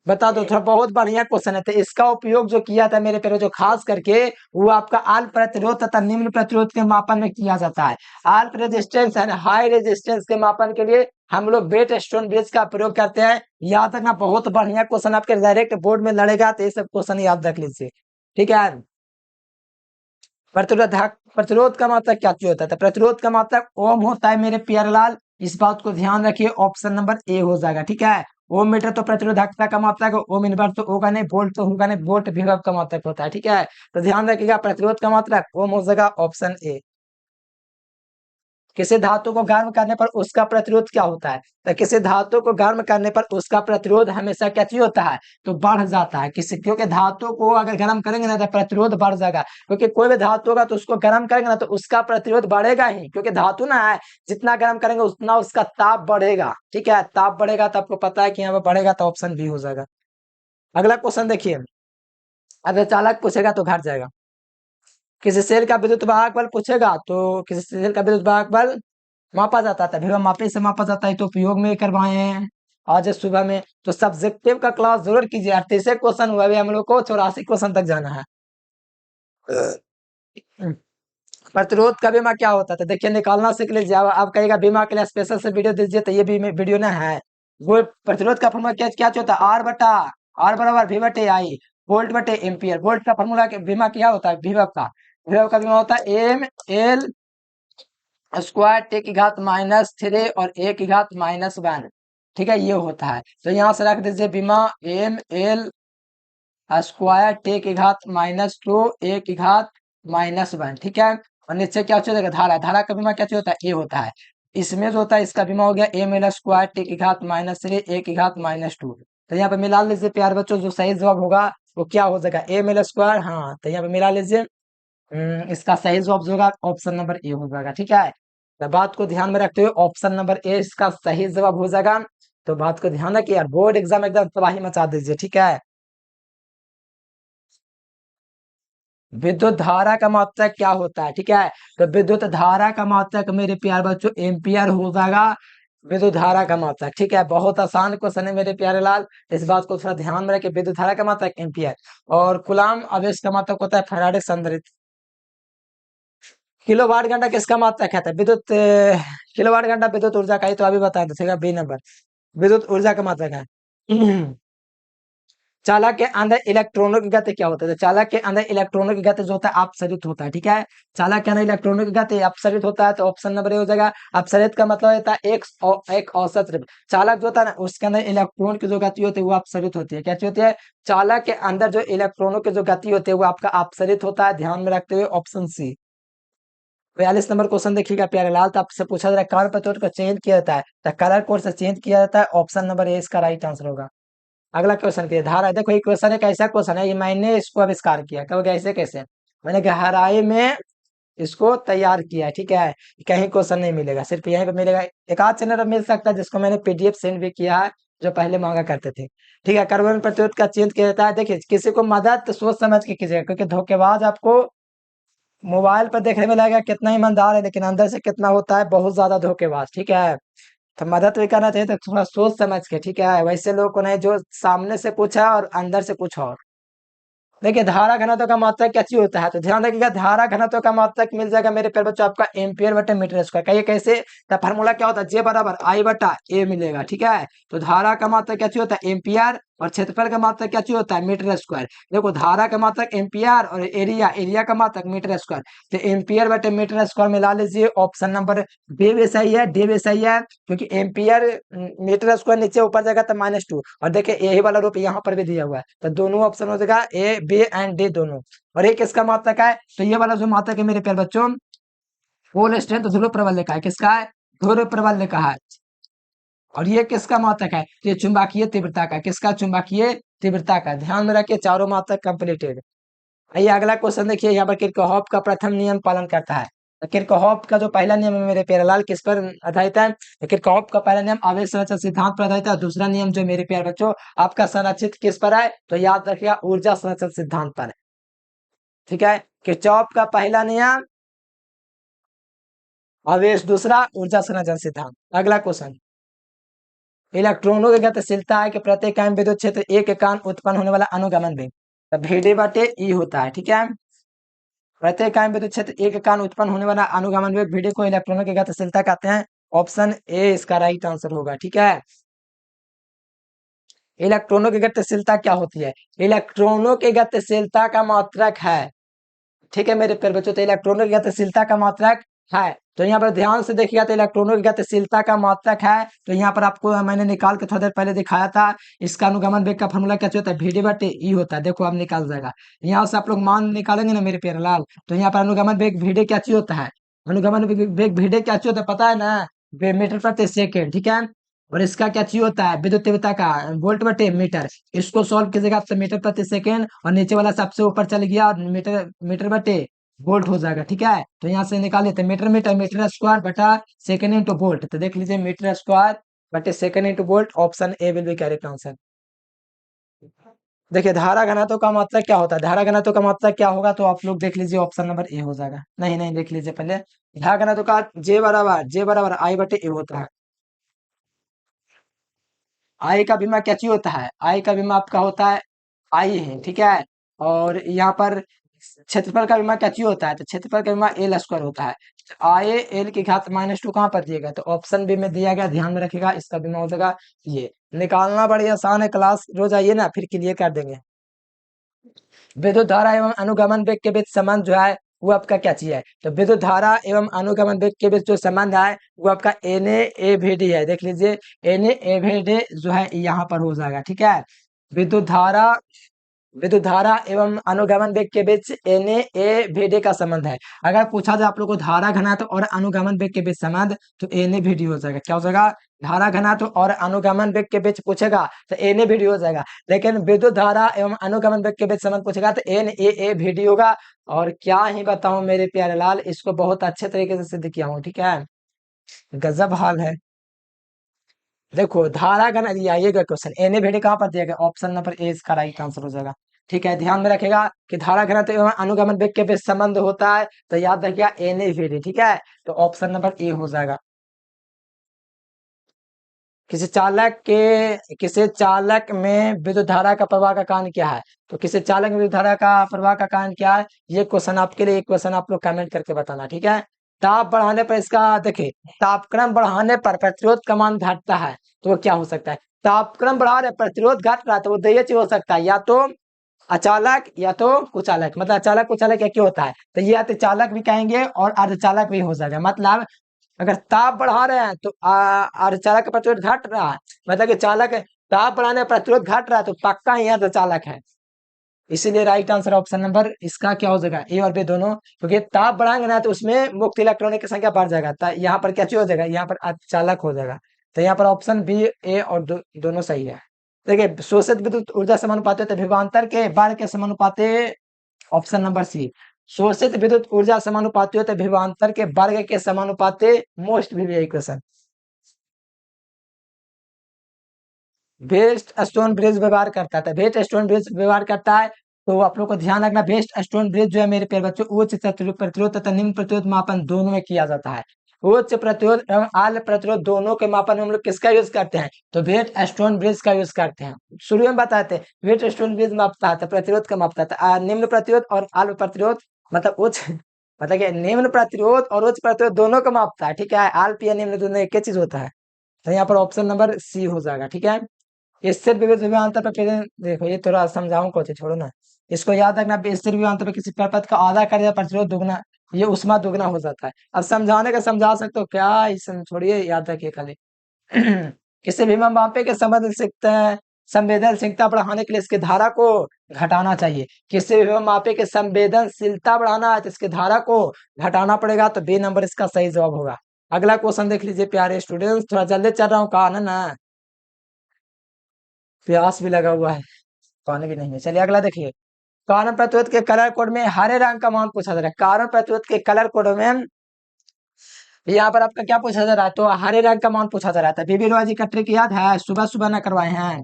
बता दो थोड़ा, बहुत बढ़िया क्वेश्चन है। तो इसका उपयोग जो किया था मेरे प्यारे जो खास करके, वो आपका अल्प प्रतिरोध तथा निम्न प्रतिरोध के मापन में किया जाता है। अल्प रेजिस्टेंस एंड हाई रेजिस्टेंस के मापन के लिए हम लोग वेट स्टोन ब्रिज का प्रयोग करते हैं। याद रखना, बहुत बढ़िया क्वेश्चन आपके डायरेक्ट बोर्ड में लड़ेगा, तो ये सब क्वेश्चन याद रख लीजिए, ठीक है। प्रतिरोध का मात्रक क्या चीज होता है? तो प्रतिरोध का मात्रक ओम होता है मेरे प्यारे लाल। इस बात को ध्यान रखिए, ऑप्शन नंबर ए हो जाएगा। ठीक है, ओम मीटर तो प्रतिरोधकता का मात्रक है, ओम इनवर्स तो होगा नहीं, वोल्ट तो होगा नहीं, वोल्ट विभव का मात्रक होता है। ठीक है, तो ध्यान रखिएगा, प्रतिरोध का मात्रक ओम हो जाएगा, ऑप्शन ए। किसी धातु को गर्म करने पर उसका प्रतिरोध क्या होता है? तो किसी धातु को गर्म करने पर उसका प्रतिरोध हमेशा क्या चीज होता है? तो बढ़ जाता है। किसी, क्योंकि धातु को अगर गर्म करेंगे ना तो प्रतिरोध बढ़ जाएगा, क्योंकि कोई भी धातु होगा तो उसको गर्म करेंगे ना तो उसका प्रतिरोध बढ़ेगा ही, क्योंकि धातु ना है, जितना गर्म करेंगे उतना उसका ताप बढ़ेगा। ठीक है, ताप बढ़ेगा तो आपको पता है कि यहाँ पे बढ़ेगा, तो ऑप्शन बी हो जाएगा। अगला क्वेश्चन देखिए, अगर चालक पूछेगा तो घट जाएगा। किसी सेल का विद्युत वाहक बल पूछेगा तो किसी सेल का विद्युत वाहक बल मापा जाता था, फिर मापे से मापा जाता है, तो उपयोग में करवाए हैं आज सुबह में। तो सब्जेक्टिव का क्लास जरूर कीजिए। 38 क्वेश्चन हुआ, अभी हम लोग को 84 क्वेश्चन तक जाना है। प्रतिरोध का बीमा क्या होता था? देखिए, निकालना सीख लीजिए। आप कहेगा बीमा के लिए स्पेशल से वीडियो दीजिए, तो ये भी वीडियो ना है। वो प्रतिरोध का फॉर्मूला क्या क्या होता है? आर बराबर वी बटे आई, वोल्ट बटे एम्पियर। वोल्ट का फॉर्मूला बीमा क्या होता है? विभव का बीमा होता है एम एल स्क्वायर टे की घात -3 और ए की घात -1। ठीक है, ये होता है। तो यहाँ से रख दीजिए बीमा एम एल स्क्वायर टे की घात -2 ए की घात -1। ठीक है, और नीचे क्या हो जाएगा? धारा का बीमा क्या होता है? ए होता है। इसमें जो होता है इसका बीमा हो गया एम एल स्क्वायर टे की घात -3 ए की घात -2। तो यहाँ पे मिला लीजिए प्यार बच्चों, जो सही जवाब होगा वो क्या हो जाएगा? M L square. हाँ, तो यहाँ पे मिला लीजिए। इसका सही जवाब जो होगा ऑप्शन नंबर ए हो जाएगा। ठीक है, तो बात को ध्यान में रखते हुए ऑप्शन नंबर ए इसका सही जवाब हो जाएगा। तो बात को ध्यान रखिए यार, बोर्ड एग्जाम एकदम तबाही मचा दीजिए। ठीक है, विद्युत धारा का मात्रक क्या होता है? ठीक है, तो विद्युत धारा का मात्रक मेरे प्यारे बच्चों एम्पियर हो जाएगा, विद्युत धारा का मात्रक। ठीक है, बहुत आसान क्वेश्चन है मेरे प्यारे लाल, इस बात को थोड़ा ध्यान में रखिए। विद्युत धारा का मात्रक एम्पियर, और कूलाम आवेश का मात्रक होता है फैराडे संधारित्र। किलोवाट घंटा किसका मात्रक है? विद्युत किलोवाट घंटा विद्युत ऊर्जा का ही, तो अभी बता दीजिएगा बी नंबर, विद्युत ऊर्जा का मात्रक है। चालक के अंदर इलेक्ट्रॉनों की गति क्या होता है? तो चालक के अंदर इलेक्ट्रॉनों की गति जो होता है अपसरित होता है। ठीक है, चालक के अंदर इलेक्ट्रॉनों की गति अपसरित होता है, तो ऑप्शन नंबर ए हो जाएगा। अपसरित का मतलब होता है एक औसत चालक जो होता है ना उसके अंदर इलेक्ट्रॉन की जो गति होती है वो अपसरित होती है। क्या होती है? चालक के अंदर जो इलेक्ट्रॉनों की जो गति होती है वो आपका अपसरित होता है, ध्यान में रखते हुए ऑप्शन सी। 42 नंबर क्वेश्चन देखिएगा प्यारे लाल, तो आपसे पूछा जा रहा है कलर प्रतिरोध को चेंज किया जाता है, तो कलर कोड से चेंज किया जाता है, ऑप्शन नंबर ए इसका राइट आंसर होगा। अगला क्वेश्चन के धारा, देखो ये क्वेश्चन एक ऐसा क्वेश्चन है, ये मैंने इसको आविष्कार किया। कहोगे ऐसे कैसे? मैंने गहराई में इसको तैयार किया है। ठीक है, कहीं क्वेश्चन नहीं मिलेगा, सिर्फ यहीं पे मिलेगा। एक आध चैनल पर मिल सकता है जिसको मैंने पीडीएफ सेंड भी किया है, जो पहले मांगा करते थे। ठीक है, कार्बन प्रतिरोध का चेंज किया जाता है। देखिए, किसी को मदद तो सोच समझ के कीजिएगा, क्योंकि धोखेबाज आपको मोबाइल पर देखने में लगेगा कितना ईमानदार है, लेकिन अंदर से कितना होता है बहुत ज्यादा धोखेबाज। ठीक है, तो मदद भी करना चाहिए तो थोड़ा सोच समझ के। ठीक है, वैसे लोग को नहीं जो सामने से पूछा और अंदर से कुछ और। देखिए, धारा घनत्व का मात्रक क्या चीज होता है? तो ध्यान रखिएगा, धारा घनत्व का मात्रक मिल जाएगा मेरे प्यारे बच्चों आपका एम्पियर बटे मीटर स्क्वायर। कहिए कैसे? तो फार्मूला क्या होता है? जे बराबर आई बटा ए मिलेगा। ठीक है, तो धारा का मात्रक क्या चीज होता है? एम्पियर, और क्षेत्रफल का मात्रक क्या चीज होता है? Metre square. देखो, धारा का मात्रक एम्पियर और एरिया का मात्रक मीटर स्क्वायर, तो एम्पियर बटे मीटर स्क्वायर मिला लीजिए, ऑप्शन नंबर बी भी सही है, डी भी सही है, क्योंकि एम्पियर मीटर स्क्वायर नीचे ऊपर जाएगा तो -2, और देखिए यही वाला रूप यहाँ पर भी दिया हुआ है, तो दोनों ऑप्शन हो जाएगा ए बी एंड डी दोनों। और एक किसका मात्रक है? तो ये वाला जो मात्रक है मेरे प्यारे बच्चों, फोल स्ट्रेंथ ध्रुव प्रबल का है। किसका है? ध्रुव प्रबल का है। और ये किसका मात्रक है? तो ये चुंबकीय तीव्रता का। किसका? चुंबकीय तीव्रता का। ध्यान में रखिए, चारों मात्रक कंप्लीटेड। आइए अगला क्वेश्चन देखिए, यहाँ पर किरचॉफ का प्रथम नियम पालन करता है। तो किरचॉफ का जो पहला नियम है मेरे प्यारे लाल किस पर आधारित है? तो किरचॉफ का पहला नियम आवेश संरक्षण सिद्धांत पर आधारित है। दूसरा नियम जो मेरे प्यारे बच्चों आपका संरक्षित किस पर है? तो याद रखिएगा ऊर्जा संरक्षण सिद्धांत पर है। ठीक है, किरचॉफ का पहला नियम आवेश, दूसरा ऊर्जा संरक्षण सिद्धांत। अगला क्वेश्चन, इलेक्ट्रॉनों की गतिशीलता है कि प्रत्येक इकाई विद्युत क्षेत्र एक इकाई उत्पन्न होने वाला अनुगमन वेग, तो VD बटे ई होता है। ठीक है, प्रत्येक इकाई विद्युत क्षेत्र एक इकाई उत्पन्न होने वाला अनुगमन वेग VD को इलेक्ट्रॉनों की गतिशीलता कहते हैं, ऑप्शन ए इसका राइट आंसर होगा। ठीक है, इलेक्ट्रॉनों की गतिशीलता क्या होती है? इलेक्ट्रॉनों की गतिशीलता का मात्रक है ठीक है मेरे प्यारे बच्चों, तो इलेक्ट्रॉनों की गतिशीलता का मात्रक है। तो यहाँ पर ध्यान से देखिएगा, तो इलेक्ट्रॉनों की गतिशीलता का मात्रक है। तो यहाँ पर आपको मैंने निकाल के थोड़ी देर पहले दिखाया था। इसका अनुगमन वेग का फॉर्मूला क्या होता है, VD बटे ई होता है। देखो अब निकाल जाएगा, यहाँ से आप लोग मान निकालेंगे ना मेरे प्यारे लाल। तो यहाँ पर अनुगमन वेग VD क्या चीज होता है, अनुगमन वेग VD क्या चीज होता है पता है ना, मीटर प्रति सेकेंड, ठीक है। और इसका क्या चीज होता है, विद्युत तीव्रता का वोल्ट बटे मीटर। इसको सॉल्व कीजिएगा आपसे मीटर प्रति सेकेंड, और नीचे वाला सबसे ऊपर चल गया, और मीटर मीटर बटे वोल्ट हो जाएगा, ठीक है। तो यहाँ से निकाल लेते हैं, मीटर मीटर मीटर स्क्वायर बटा सेकेंड इंटू वोल्ट। तो देख लीजिए, मीटर स्क्वायर बटे second into volt, option A will be correct answer. देखिए धारा घनत्व का मात्रक क्या होता है, धारा घनत्व का मात्रक क्या होगा, तो आप लोग देख लीजिए, ऑप्शन नंबर ए हो जाएगा। नहीं नहीं, देख लीजिए पहले, धारा घनत्व का जे बराबर आई बटे ए होता है। आई का बीमा क्या चीज होता है, आई का बीमा आपका होता है आई है, ठीक है। और यहाँ पर क्षेत्रफल का बीमा क्या चीज होता है, तो क्षेत्रफल का बीमा एल स्क्वायर होता है। आए एल की घात -2 कहाँ पर दिएगा, तो ऑप्शन बी में दिया गया, ध्यान में रखिएगा, इसका बीमा हो जाएगा ये। निकालना बड़ी आसान है, क्लास रोज आइए ना, फिर क्लियर कर देंगे। विद्युत धारा एवं अनुगमन वेग के बीच संबंध जो है वो आपका क्या चीज है, तो विद्युत धारा एवं अनुगमन वेग के बीच जो संबंध है वो आपका NA/VD है। देख लीजिए, NA/VD जो है यहाँ पर हो जाएगा, ठीक है। विद्युत धारा विद्युत धारा एवं अनुगमन वेग के बीच NA/VD का संबंध है। अगर पूछा जाए आप लोग को धारा घनत्व और अनुगमन वेग के बीच संबंध, तो NA/VD हो जाएगा। क्या हो जाएगा, धारा घनत्व और अनुगमन वेग के बीच पूछेगा तो NA/VD हो जाएगा। लेकिन विद्युत धारा एवं अनुगमन वेग के बीच संबंध पूछेगा तो NAA/VD होगा। और क्या ही बताऊं मेरे प्यारे लाल, इसको बहुत अच्छे तरीके से सिद्ध किया हूँ, ठीक है। गजब हाल है। देखो धारा घन आइएगा क्वेश्चन, NA/VD कहाँ पर दिया गया, ऑप्शन नंबर ए इसका राइट आंसर हो जाएगा, ठीक है। ध्यान में रखेगा कि धारा घनत्व एवं अनुगमन वेग के बीच संबंध होता है, तो याद रखिएगा NA/VD, ठीक है। तो ऑप्शन नंबर ए हो जाएगा। किसी चालक में विद्युत धारा का प्रवाह का कारण क्या है, तो किसी चालक में विद्युत धारा का प्रवाह का कारण क्या है, ये क्वेश्चन आपके लिए, एक क्वेश्चन आप लोग कमेंट करके बताना, ठीक है। ताप बढ़ाने पर इसका देखिए, तापक्रम बढ़ाने पर प्रतिरोध का मान घटता है, तो वो क्या हो सकता है, तापक्रम बढ़ा रहे प्रतिरोध घट रहा है, तो वो दो चीज हो सकता है, या तो अचालक या तो कुचालक। मतलब अचालक कुचालक एक ही होता है, तो ये चालक भी कहेंगे और अर्धचालक भी हो जाएगा। मतलब अगर ताप बढ़ा रहे हैं तो अर्धचालक का प्रतिरोध घट रहा है, मतलब कि चालक ताप बढ़ाने पर प्रतिरोध घट रहा है, तो पक्का ही अर्धचालक है। इसीलिए राइट आंसर ऑप्शन नंबर इसका क्या हो जाएगा, ए और बी दोनों, क्योंकि ताप बढ़ाएंगे ना तो उसमें मुक्त इलेक्ट्रॉनों की संख्या बढ़ जाएगा, तो यहाँ पर क्या चीज हो जाएगा, यहाँ पर अर्धचालक हो जाएगा। तो यहाँ पर ऑप्शन बी ए और दोनों सही है। देखिए शोषित विद्युत ऊर्जा समानुपाती है विभवांतर के बार के समानुपाती, ऑप्शन नंबर सी। शोषित विद्युत ऊर्जा समानुपाती होते विभवांतर के वर्ग के समानुपाती, मोस्ट भी क्वेश्चन। वेस्ट स्टोन ब्रिज व्यवहार करता है, वेस्ट स्टोन ब्रिज व्यवहार करता है, तो आप लोग को ध्यान रखना, वेस्ट स्टोन ब्रिज जो है मेरे प्यारे बच्चों, उच्च प्रतिरोध तथा निम्न प्रतिरोध मापन दोनों में किया जाता है। उच्च प्रतिरोध एवं आल प्रतिरोध दोनों के मापन में हम लोग किसका यूज करते हैं, तो वेस्ट स्टोन ब्रिज का यूज करते हैं। शुरू में बताते हैं वेस्ट स्टोन ब्रिज मापता है, प्रतिरोध का मापता है, निम्न प्रतिरोध और आल प्रतिरोध, मतलब उच्च मतलब कि निम्न प्रतिरोध और उच्च प्रतिरोध दोनों का मापता है, ठीक है। आल पी निम्न दोनों एक ही चीज होता है, तो यहाँ पर ऑप्शन नंबर सी हो जाएगा, ठीक है। स्थिर विभेद विभवांतर पर देखो, ये थोड़ा समझाऊं को छोड़ो ना, इसको याद रखना, स्थिर विभवांतर पर किसी परपथ का आधा कर दिया प्रतिरोध दुगना, ये उष्मा दुगना हो जाता है। अब समझाने का समझा सकते हो क्या, इसे छोड़िए, याद रखिए खाली। किसी भी मापे के संवेदनशीलता बढ़ाने के लिए इसकी धारा को घटाना चाहिए। किसी भी मापे के संवेदनशीलता बढ़ाना है तो इसकी धारा को घटाना पड़ेगा, तो बी नंबर इसका सही जवाब होगा। अगला क्वेश्चन देख लीजिए प्यारे स्टूडेंट्स, थोड़ा जल्दी चल रहा हूँ, कहा ना प्यास भी लगा हुआ है, पानी भी नहीं है। चलिए अगला देखिए, कारण प्रतिरोध के कलर कोड में हरे रंग का मान पूछा जा रहा है। कारण प्रतिरोध के कलर कोड में यहाँ पर आपका क्या पूछा जा रहा है, तो हरे रंग का मान पूछा जा रहा था। बीबी रॉय जी का ट्रिक याद है, सुबह सुबह ना करवाए हैं।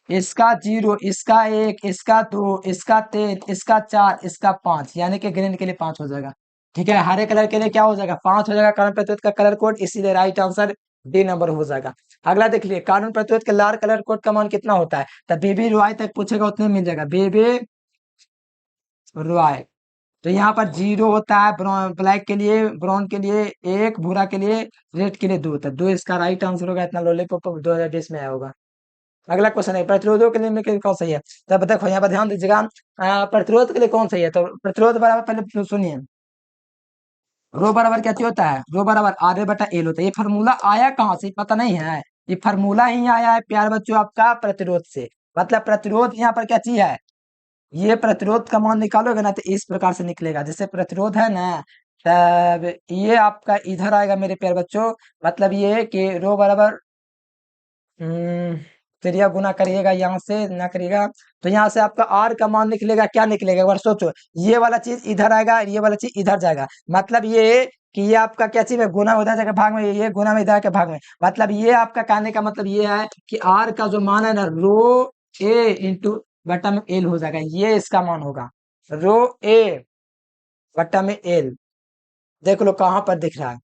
इसका 0, इसका 1, इसका 2, इसका 3, इसका 4, इसका 5, यानी कि ग्रीन के लिए 5 हो जाएगा, ठीक है। हरे कलर के लिए क्या हो जाएगा, 5 हो जाएगा कारण प्रतिरोध का कलर कोड, इसीलिए राइट आंसर डी नंबर हो जाएगा। अगला देख लिए, कारण प्रतिरोध के लाल कलर कोड का मान कितना होता है, तो बीबी रॉय तक पूछेगा उतने मिल जाएगा, बीबी रॉय। तो यहाँ पर 0 होता है ब्लैक के लिए, ब्राउन के लिए 1, भूरा के लिए, रेड के लिए 2 होता है, 2 इसका राइट आंसर होगा। इतना लॉलीपॉप 2020 में आया होगा। अगला क्वेश्चन है प्रतिरोधों के लिए निम्नलिखित में कौन सही है। तब देखो यहाँ पर ध्यान दीजिएगा, प्रतिरोध के लिए कौन सही है, तो प्रतिरोध बराबर पहले सुनिए, रो बराबर क्या चीज होता है, रो बराबर आर बटा एल होता है। ये फार्मूला आया कहाँ से पता नहीं है, ये फार्मूला ही आया है प्यार बच्चों आपका प्रतिरोध से। मतलब प्रतिरोध यहाँ पर क्या चीज है, ये प्रतिरोध का मान निकालोगे ना तो इस प्रकार से निकलेगा, जैसे प्रतिरोध है ना, तब ये आपका इधर आएगा मेरे प्यारे बच्चों। मतलब ये है कि रो बराबर त्रिया गुना करिएगा, यहाँ से ना करिएगा तो यहाँ से आपका आर का मान निकलेगा, क्या निकलेगा एक बार सोचो, ये वाला चीज इधर आएगा, ये वाला चीज इधर जाएगा। मतलब ये कि ये आपका क्या चीज है, गुना उधर जाकर भाग में, ये गुना में इधर के भाग में। मतलब ये आपका कहने का मतलब ये है कि आर का जो मान है ना, रो ए इंटू बटा में एल हो जाएगा, ये इसका मान होगा, रो ए बटा में एल। देख लो कहाँ पर दिख रहा है,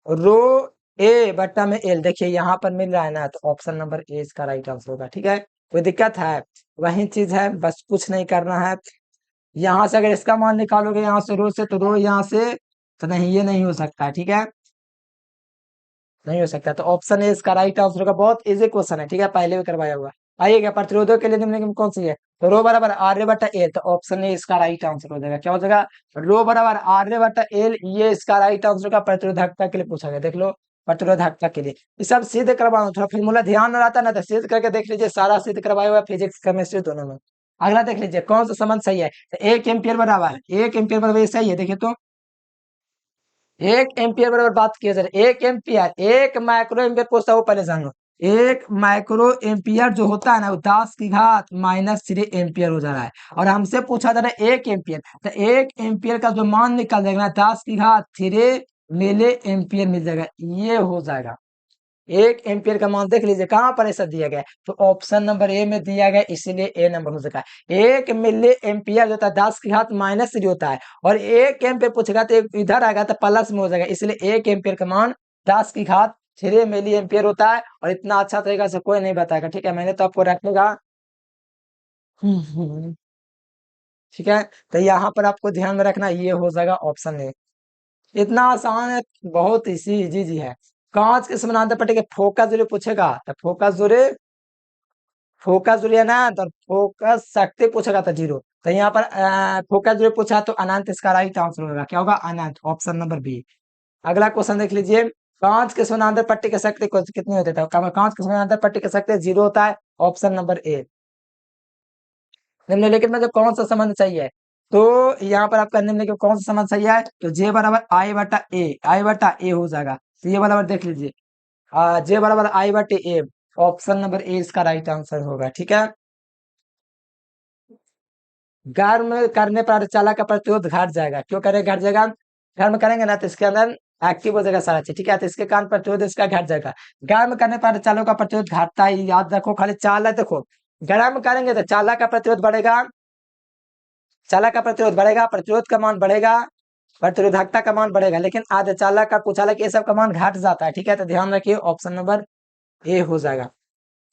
रो ए बटा में एल, देखिए यहाँ पर मिल रहा है ना, तो ऑप्शन नंबर ए इसका राइट आंसर होगा। ठीक है, कोई दिक्कत है, वही चीज है, बस कुछ नहीं करना है। यहाँ से अगर इसका मान निकालोगे यहाँ से रो से, तो रो यहाँ से, तो नहीं ये नहीं हो सकता है। ठीक है, नहीं हो सकता, तो ऑप्शन ए इसका राइट आंसर होगा। बहुत इजी क्वेश्चन है, ठीक है, पहले भी करवाया हुआ। आइएगा प्रतिरोधों के लिए निम्नलिखित में कौन सी है, तो रो बराबर आर बटा एल, तो ऑप्शन ए इसका राइट आंसर हो जाएगा। क्या हो जाएगा, रो बराबर आर बटा एल, ये इसका राइट आंसर का प्रतिरोधकता के लिए पूछा गया। देख लो प्रतिरोधकता के लिए ये सब सिद्ध करवाना, थोड़ा फॉर्मूला ध्यान में रहता ना तो सिद्ध करके देख लीजिए, सारा सिद्ध करवाया हुआ फिजिक्स केमिस्ट्री दोनों में। अगला देख लीजिए कौन सा संबंध सही है, तो 1 एम्पियर बराबर, 1 एम्पियर बराबर ये सही है। देखिए तो 1 एम्पियर बराबर बात किया जाए, 1 एम्पियर, 1 माइक्रो एम्पियर पूछता हूँ पहले जानो। 1 माइक्रो एम्पियर जो होता है ना, वो 10⁻³ एम्पियर हो जा रहा है, और हमसे पूछा जा रहा है 1 एम्पियर, तो 1 एम्पियर का जो मान निकल जाएगा ना, 10⁻³ मिली एम्पियर मिल जाएगा, ये हो जाएगा। 1 एम्पियर का मान देख लीजिए कहाँ पर ऐसा दिया गया है, तो ऑप्शन नंबर ए में दिया गया, इसीलिए ए नंबर हो सका। 1 मिली एम्पियर जो होता है 10⁻³ होता है, और 1 एम्पियर पूछेगा तो इधर आएगा तो प्लस में हो जाएगा, इसलिए 1 एम्पियर का मान 10⁻³ मिली एम्पियर होता है। और इतना अच्छा तरीका से कोई नहीं बताएगा, ठीक है, मैंने तो आपको रखेगा। ठीक है, तो यहाँ पर आपको ध्यान में रखना, ये हो जाएगा ऑप्शन ए। इतना आसान है, बहुत इजी जी है। कांच के समानांतर पट्टी के फोकस दूरी पूछेगा, तो फोकस दूरी है ना, तो फोकस शक्ति पूछेगा तो 0। तो यहाँ पर फोकस दूरी पूछा तो अनंत इसका राइट आंसर होगा। क्या होगा, अनंत, ऑप्शन नंबर बी। अगला क्वेश्चन देख लीजिए, कांच के समानांतर पट्टी की शक्ति कितनी होती है, कांच के समानांतर पट्टी की शक्ति 0 होता है, ऑप्शन नंबर ए। निम्नलिखित में जो कौन सा संबंध चाहिए, तो यहाँ पर आपका निम्नलिखित कौन सा संबंध सही है, तो जे बराबर आई बटा ए, आई बटा ए हो जाएगा। तो ये बराबर देख लीजिए, जे बराबर आई बटे ए, ऑप्शन नंबर ए इसका राइट आंसर होगा। ठीक है, गर्म करने पर अर्धचालक का प्रतिरोध घट जाएगा, क्यों करेगा, घट जाएगा, गर्म करेंगे ना तो इसके अंदर एक्टिव हो जाएगा सारा चीज। ठीक है, तो इसके कारण प्रतिरोध इसका घट जाएगा। गर्म करने पर अर्धचालक का प्रतिरोध घटता है, याद रखो, खाली चालक देखो, गर्म करेंगे तो चालक का प्रतिरोध बढ़ेगा, चालक का प्रतिरोध बढ़ेगा, प्रतिरोध का मान बढ़ेगा, प्रतिरोधकता का मान बढ़ेगा, लेकिन अर्धचालक का कुचालक ये सब का मान घट जाता है। ठीक है, तो ध्यान रखिए, ऑप्शन नंबर ए हो जाएगा।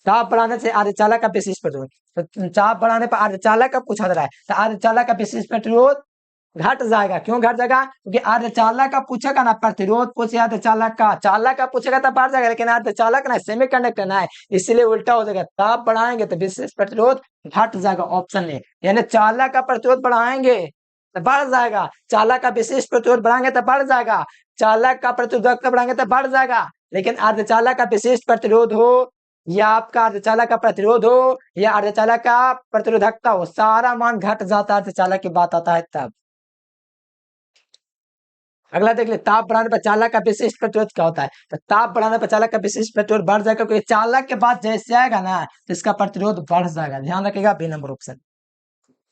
चाप बढ़ाने से अर्धचालक का विशिष्ट प्रतिरोध, तो चाप बढ़ाने पर अर्धचालक का पूछा जा रहा है, तो अर्धचालक का विशिष्ट प्रतिरोध घट जाएगा। क्यों घट जाएगा, क्योंकि अर्धचालक का पूछेगा ना, प्रतिरोध पूछे अर्धचालक का, चालक का पूछेगा तो बढ़ जाएगा, लेकिन अर्धचालक ना सेमीकंडक्टर ना है, इसलिए उल्टा हो जाएगा। ताप बढ़ाएंगे तो विशिष्ट प्रतिरोध घट जाएगा, ऑप्शन ए। यानी चालक का प्रतिरोध बढ़ाएंगे तो बढ़ जाएगा, चालक का विशिष्ट प्रतिरोध बढ़ाएंगे तो बढ़ जाएगा, चालक का प्रतिरोधकता बढ़ाएंगे तो बढ़ जाएगा, लेकिन अर्धचालक का विशिष्ट प्रतिरोध हो, या आपका अर्धचालक का प्रतिरोध हो, या अर्धचालक का प्रतिरोधकता हो, सारा मान घट जाता है, अर्धचालक की बात आता है तब। अगला देख ले, ताप बढ़ाने पर चालक का विशिष्ट प्रतिरोध क्या होता है, तो ताप बढ़ाने पर चालक का विशिष्ट प्रतिरोध बढ़ जाएगा, क्योंकि चालक के बाद जैसे आएगा ना तो इसका प्रतिरोध बढ़ जाएगा। ध्यान रखिएगा, बी नंबर ऑप्शन।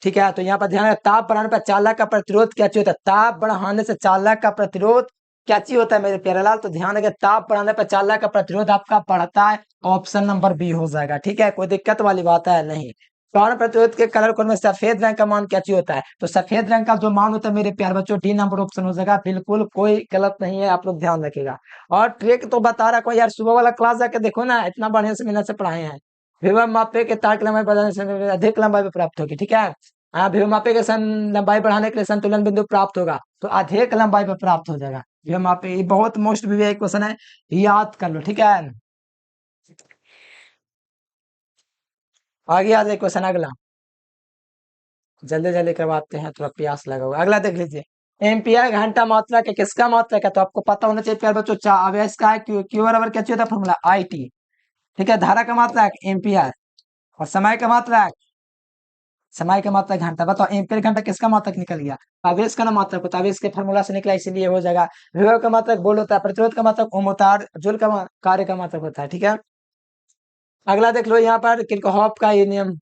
ठीक है, तो यहाँ पर ध्यान, ताप बढ़ाने पर चालक का प्रतिरोध क्या चीज होता है, ताप बढ़ाने से चालक का प्रतिरोध क्या चीज होता है मेरे प्यारे लाल, तो ध्यान रखिए, ताप बढ़ाने पर चालक का प्रतिरोध आपका बढ़ता है, ऑप्शन नंबर बी हो जाएगा। ठीक है, कोई दिक्कत वाली बात है नहीं। कौन प्रतिरोध के कलर कोड में सफेद रंग का मान क्या चीज होता है, तो सफेद रंग का जो मान होता है मेरे प्यार बच्चों, डी नंबर ऑप्शन हो जाएगा, बिल्कुल कोई गलत नहीं है, आप लोग ध्यान रखिएगा। और ट्रिक तो बता रहा कोई यार, सुबह वाला क्लास जाके देखो ना, इतना बढ़िया से मेहनत से पढ़ाए हैं। विभव मापे के तार की लंबाई बढ़ाने से अधिक लंबाई भी प्राप्त होगी। ठीक है, विभव मापे के लंबाई बढ़ाने के लिए संतुलन बिंदु प्राप्त होगा, तो अधिक लंबाई पर प्राप्त हो जाएगा विभव मापे। ये बहुत मोस्ट विवेक क्वेश्चन है, याद कर लो। ठीक है, आगे आ जाए क्वेश्चन अगला, जल्दी जल्दी करवाते हैं, थोड़ा प्यास लगा हुआ। अगला देख लीजिए, एम्पियर घंटा मात्रक है, किसका मात्रक है? तो आपको पता होना चाहिए प्यार बच्चों, अब इसका है क्यू बराबर क्या चाहिए था फॉर्मूला, आई टी। ठीक है, धारा का मात्रक एम्पियर, और समय का मात्रक, समय का मात्रक घंटा। बताओ एम्पियर घंटा किसका मात्रक निकल गया? आवेश का ना मात्रक होता है, आवेश के फॉर्मूला से निकला, इसीलिए हो जाएगा। विभव का मात्रक वोल्ट होता है, प्रतिरोध का मात्रक ओम होता है, जूल का कार्य का मात्रक होता है। ठीक है, अगला देख लो यहाँ पर किरचॉफ का ये नियम।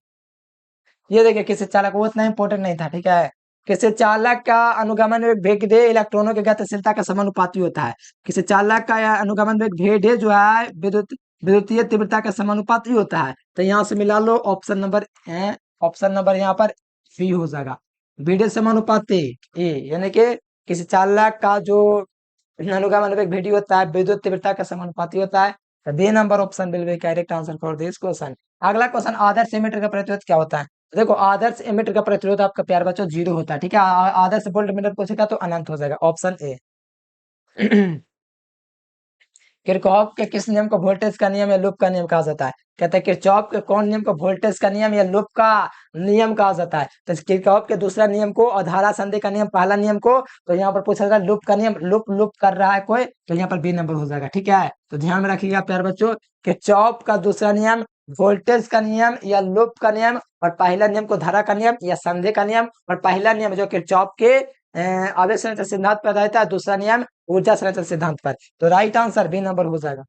ये देखिए, किसी चालक, वो इतना इंपॉर्टेंट नहीं था। ठीक है, किसी चालक का अनुगमन वेग भेद इलेक्ट्रॉनों की गतिशीलता का समानुपाती होता है। किसी चालक का अनुगमन वेग भेद जो है विद्युतीय तीव्रता का समानुपाती होता है। तो यहाँ से मिला लो ऑप्शन नंबर यहाँ पर बी हो जाएगा, भेद समानुपाती ए, यानी कि किसी चालक का जो अनुगमन वेग भेद होता है विद्युत तीव्रता का समानुपाती होता है। तो B number option will be correct answer for this question. अगला क्वेश्चन, आदर्श एमिटर का प्रतिरोध क्या होता है? देखो आदर्श एमिटर का प्रतिरोध आपका प्यार बच्चों 0 होता है। ठीक है, आदर्श वोल्ट मीटर पूछेगा तो अनंत हो जाएगा, ऑप्शन ए। किरचॉफ के किस नियम को वोल्टेज का नियम या लूप का नियम कहा जाता है? कहते हैं किरचॉफ के कौन नियम को वोल्टेज का नियम या लूप का नियम कहा जाता है? तो किरचॉफ के दूसरा नियम को और धारा संधि का नियम पहला नियम को। तो यहाँ पर पूछा जाएगा लूप का नियम, लूप लूप कर रहा है कोई, तो यहाँ पर बी नंबर हो जाएगा। ठीक है, तो ध्यान में रखिएगा प्यार बच्चों, किरचॉफ का दूसरा नियम वोल्टेज का नियम या लूप का नियम, और पहला नियम को धारा का नियम या संधि का नियम, और पहला नियम जो किरचॉफ के आवेश संरक्षण सिद्धांत पर आधारित है, दूसरा नियम ऊर्जा संरक्षण सिद्धांत पर। तो राइट आंसर बी नंबर हो जाएगा।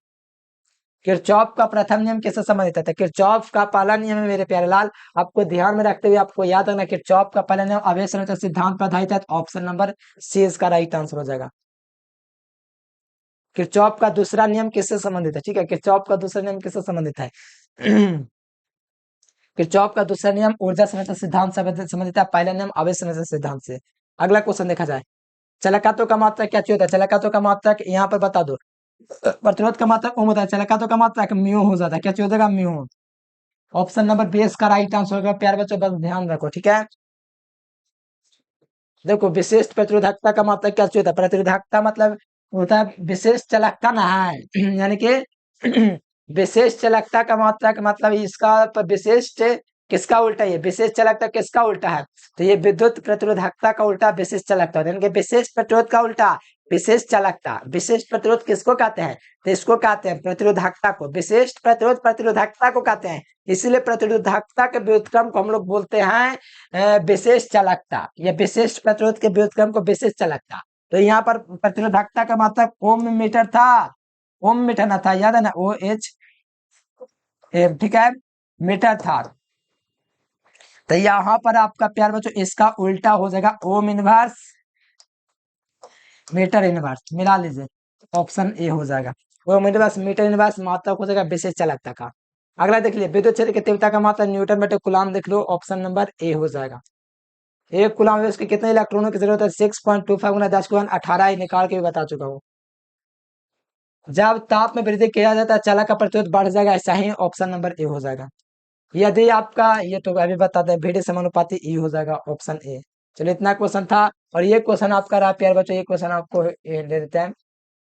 किरचॉफ का प्रथम नियम किससे संबंधित है? किरचॉफ का पहला नियम है मेरे प्यारे लाल, आपको ध्यान में रखते हुए आपको याद रखना, किरचॉफ का पहला नियम आवेश संरक्षण सिद्धांत पर आधारित है। ऑप्शन नंबर सी इसका राइट आंसर हो जाएगा। किरचॉफ का दूसरा नियम किससे संबंधित है? ठीक है, किरचॉफ का दूसरा नियम किससे संबंधित है? किरचॉफ का दूसरा नियम ऊर्जा संरक्षण सिद्धांत से संबंधित है, पहला नियम आवेश संरक्षण सिद्धांत से। अगला क्वेश्चन देखा जाए, चलकात्व का मात्रक क्या चाहिए होता है? चलकात्व का मात्रक यहाँ पर बता दो, प्रतिरोध का मात्रक ओम होता है, चलकात्व का मात्रक म्यू हो जाता है। क्या चाहिए होगा? म्यू। ऑप्शन नंबर बी इसका राइट आंसर होगा। प्यार बच्चों बस ध्यान रखो। ठीक है, देखो विशिष्ट प्रतिरोधकता का मात्रक क्या चाहिए होता है? प्रतिरोधकता मतलब होता है विशेष चलकता ना है, यानी कि विशेष चलकता का मात्रक मतलब इसका विशिष्ट किसका उल्टा है? विशेष चलकता किसका उल्टा है? तो ये विद्युत प्रतिरोधकता का उल्टा विशेष चलकता, यानी कि विशेष प्रतिरोध का उल्टा विशेष चलकता। विशेष प्रतिरोध किसको कहते हैं? तो इसको कहते हैं प्रतिरोधकता को, विशेष प्रतिरोध प्रतिरोधकता को कहते हैं। इसीलिए प्रतिरोधकता के व्युत्क्रम को हम लोग बोलते हैं विशेष चलकता, या विशेष प्रतिरोध के व्युत्क्रम को विशेष चलकता। तो यहाँ पर प्रतिरोधकता का मात्रक ओम मीटर था, ओम मीटर ना था, याद है ना, ओ एच, ठीक है, मीटर था। तो यहाँ पर आपका प्यार बच्चों इसका उल्टा हो जाएगा ओम इनवर्स मीटर इनवर्स, मिला लीजिए, ऑप्शन ए हो जाएगा। ओम इनवर्स मीटर इनवर्स मात्रक हो जाएगा विशेष चालकता का। अगला देख लीजिए, विद्युत क्षेत्र की तीव्रता का मात्रक न्यूटन मीटर कूलम, देख लो, ऑप्शन नंबर ए हो जाएगा। एक कूलम में उसके कितने इलेक्ट्रॉनों की जरूरत है? 6.25 गुना 10⁻18 निकाल के भी बता चुका हूँ। जब ताप में वृद्धि किया जाता है चालक का प्रतिरोध बढ़ जाएगा, ऐसा ही ऑप्शन नंबर ए हो जाएगा। यदि आपका ये तो अभी बताते हैं भेड़े समानुपाती ई हो जाएगा, ऑप्शन ए। चलिए इतना क्वेश्चन था, और ये क्वेश्चन आपका रहा प्यार बच्चों, ये क्वेश्चन आपको दे देते हैं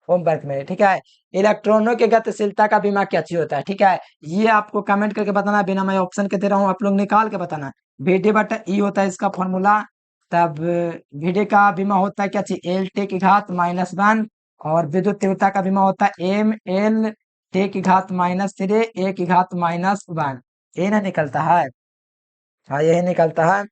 होमवर्क में। ठीक है, इलेक्ट्रॉनों की गतिशीलता का बीमा क्या चीज होता है? ठीक है, ये आपको कमेंट करके बताना, बिना मैं ऑप्शन के दे रहा हूँ, आप लोग निकाल के बताना। VD बटा ई होता है इसका फॉर्मूला, तब VD का बीमा होता है क्या चीज? एल टी की घात -1, और विद्युत तीव्रता का बीमा होता है एम एल टी की घात -3 ए की घात -1। ये ना निकलता है, हाँ यही निकलता है।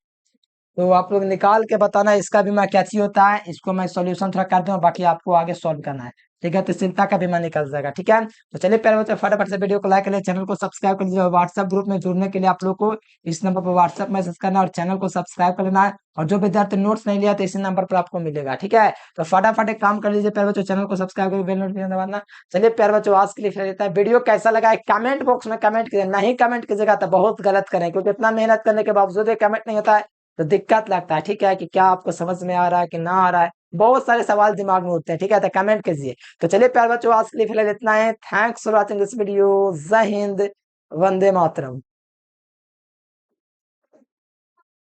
तो आप लोग निकाल के बताना इसका बीमा क्या चीज होता है। इसको मैं सॉल्यूशन थोड़ा कर दूं, बाकी आपको आगे सॉल्व करना है। ठीक है, तो चिंता का बीमा निकल जाएगा। ठीक है, तो चलिए प्यारे बच्चों फटाफट से वीडियो को लाइक कर लिए, चैनल को सब्सक्राइब कर लीजिए, और व्हाट्सएप ग्रुप में जुड़ने के लिए आप लोग को इस नंबर पर व्हाट्सएप मैसेज करना है और चैनल को सब्सक्राइब कर लेना है। और जो विद्यार्थी नोट्स नहीं लिया तो इसी नंबर पर आपको मिलेगा। ठीक है, तो फटाफट एक काम कर लीजिए प्यारे बच्चों, चैनल को सब्सक्राइब करके बेल नोटिफिकेशन दबाना। चलिए प्यारे बच्चों आज के लिए फिर इतना, वीडियो कैसा लगा है कमेंट बॉक्स में कमेंट कीजिए, नहीं कमेंट कीजिएगा तो बहुत गलत करें, क्योंकि इतना मेहनत करने के बावजूद कमेंट नहीं होता है तो दिक्कत लगता है। ठीक है, कि क्या आपको समझ में आ रहा है कि ना आ रहा है, बहुत सारे सवाल दिमाग में उठते हैं। ठीक है, तो कमेंट कीजिए। तो चलिए प्यारे बच्चों आज के लिए फिलहाल इतना है। Thanks for watching this video. जय हिंद, वंदे मातरम।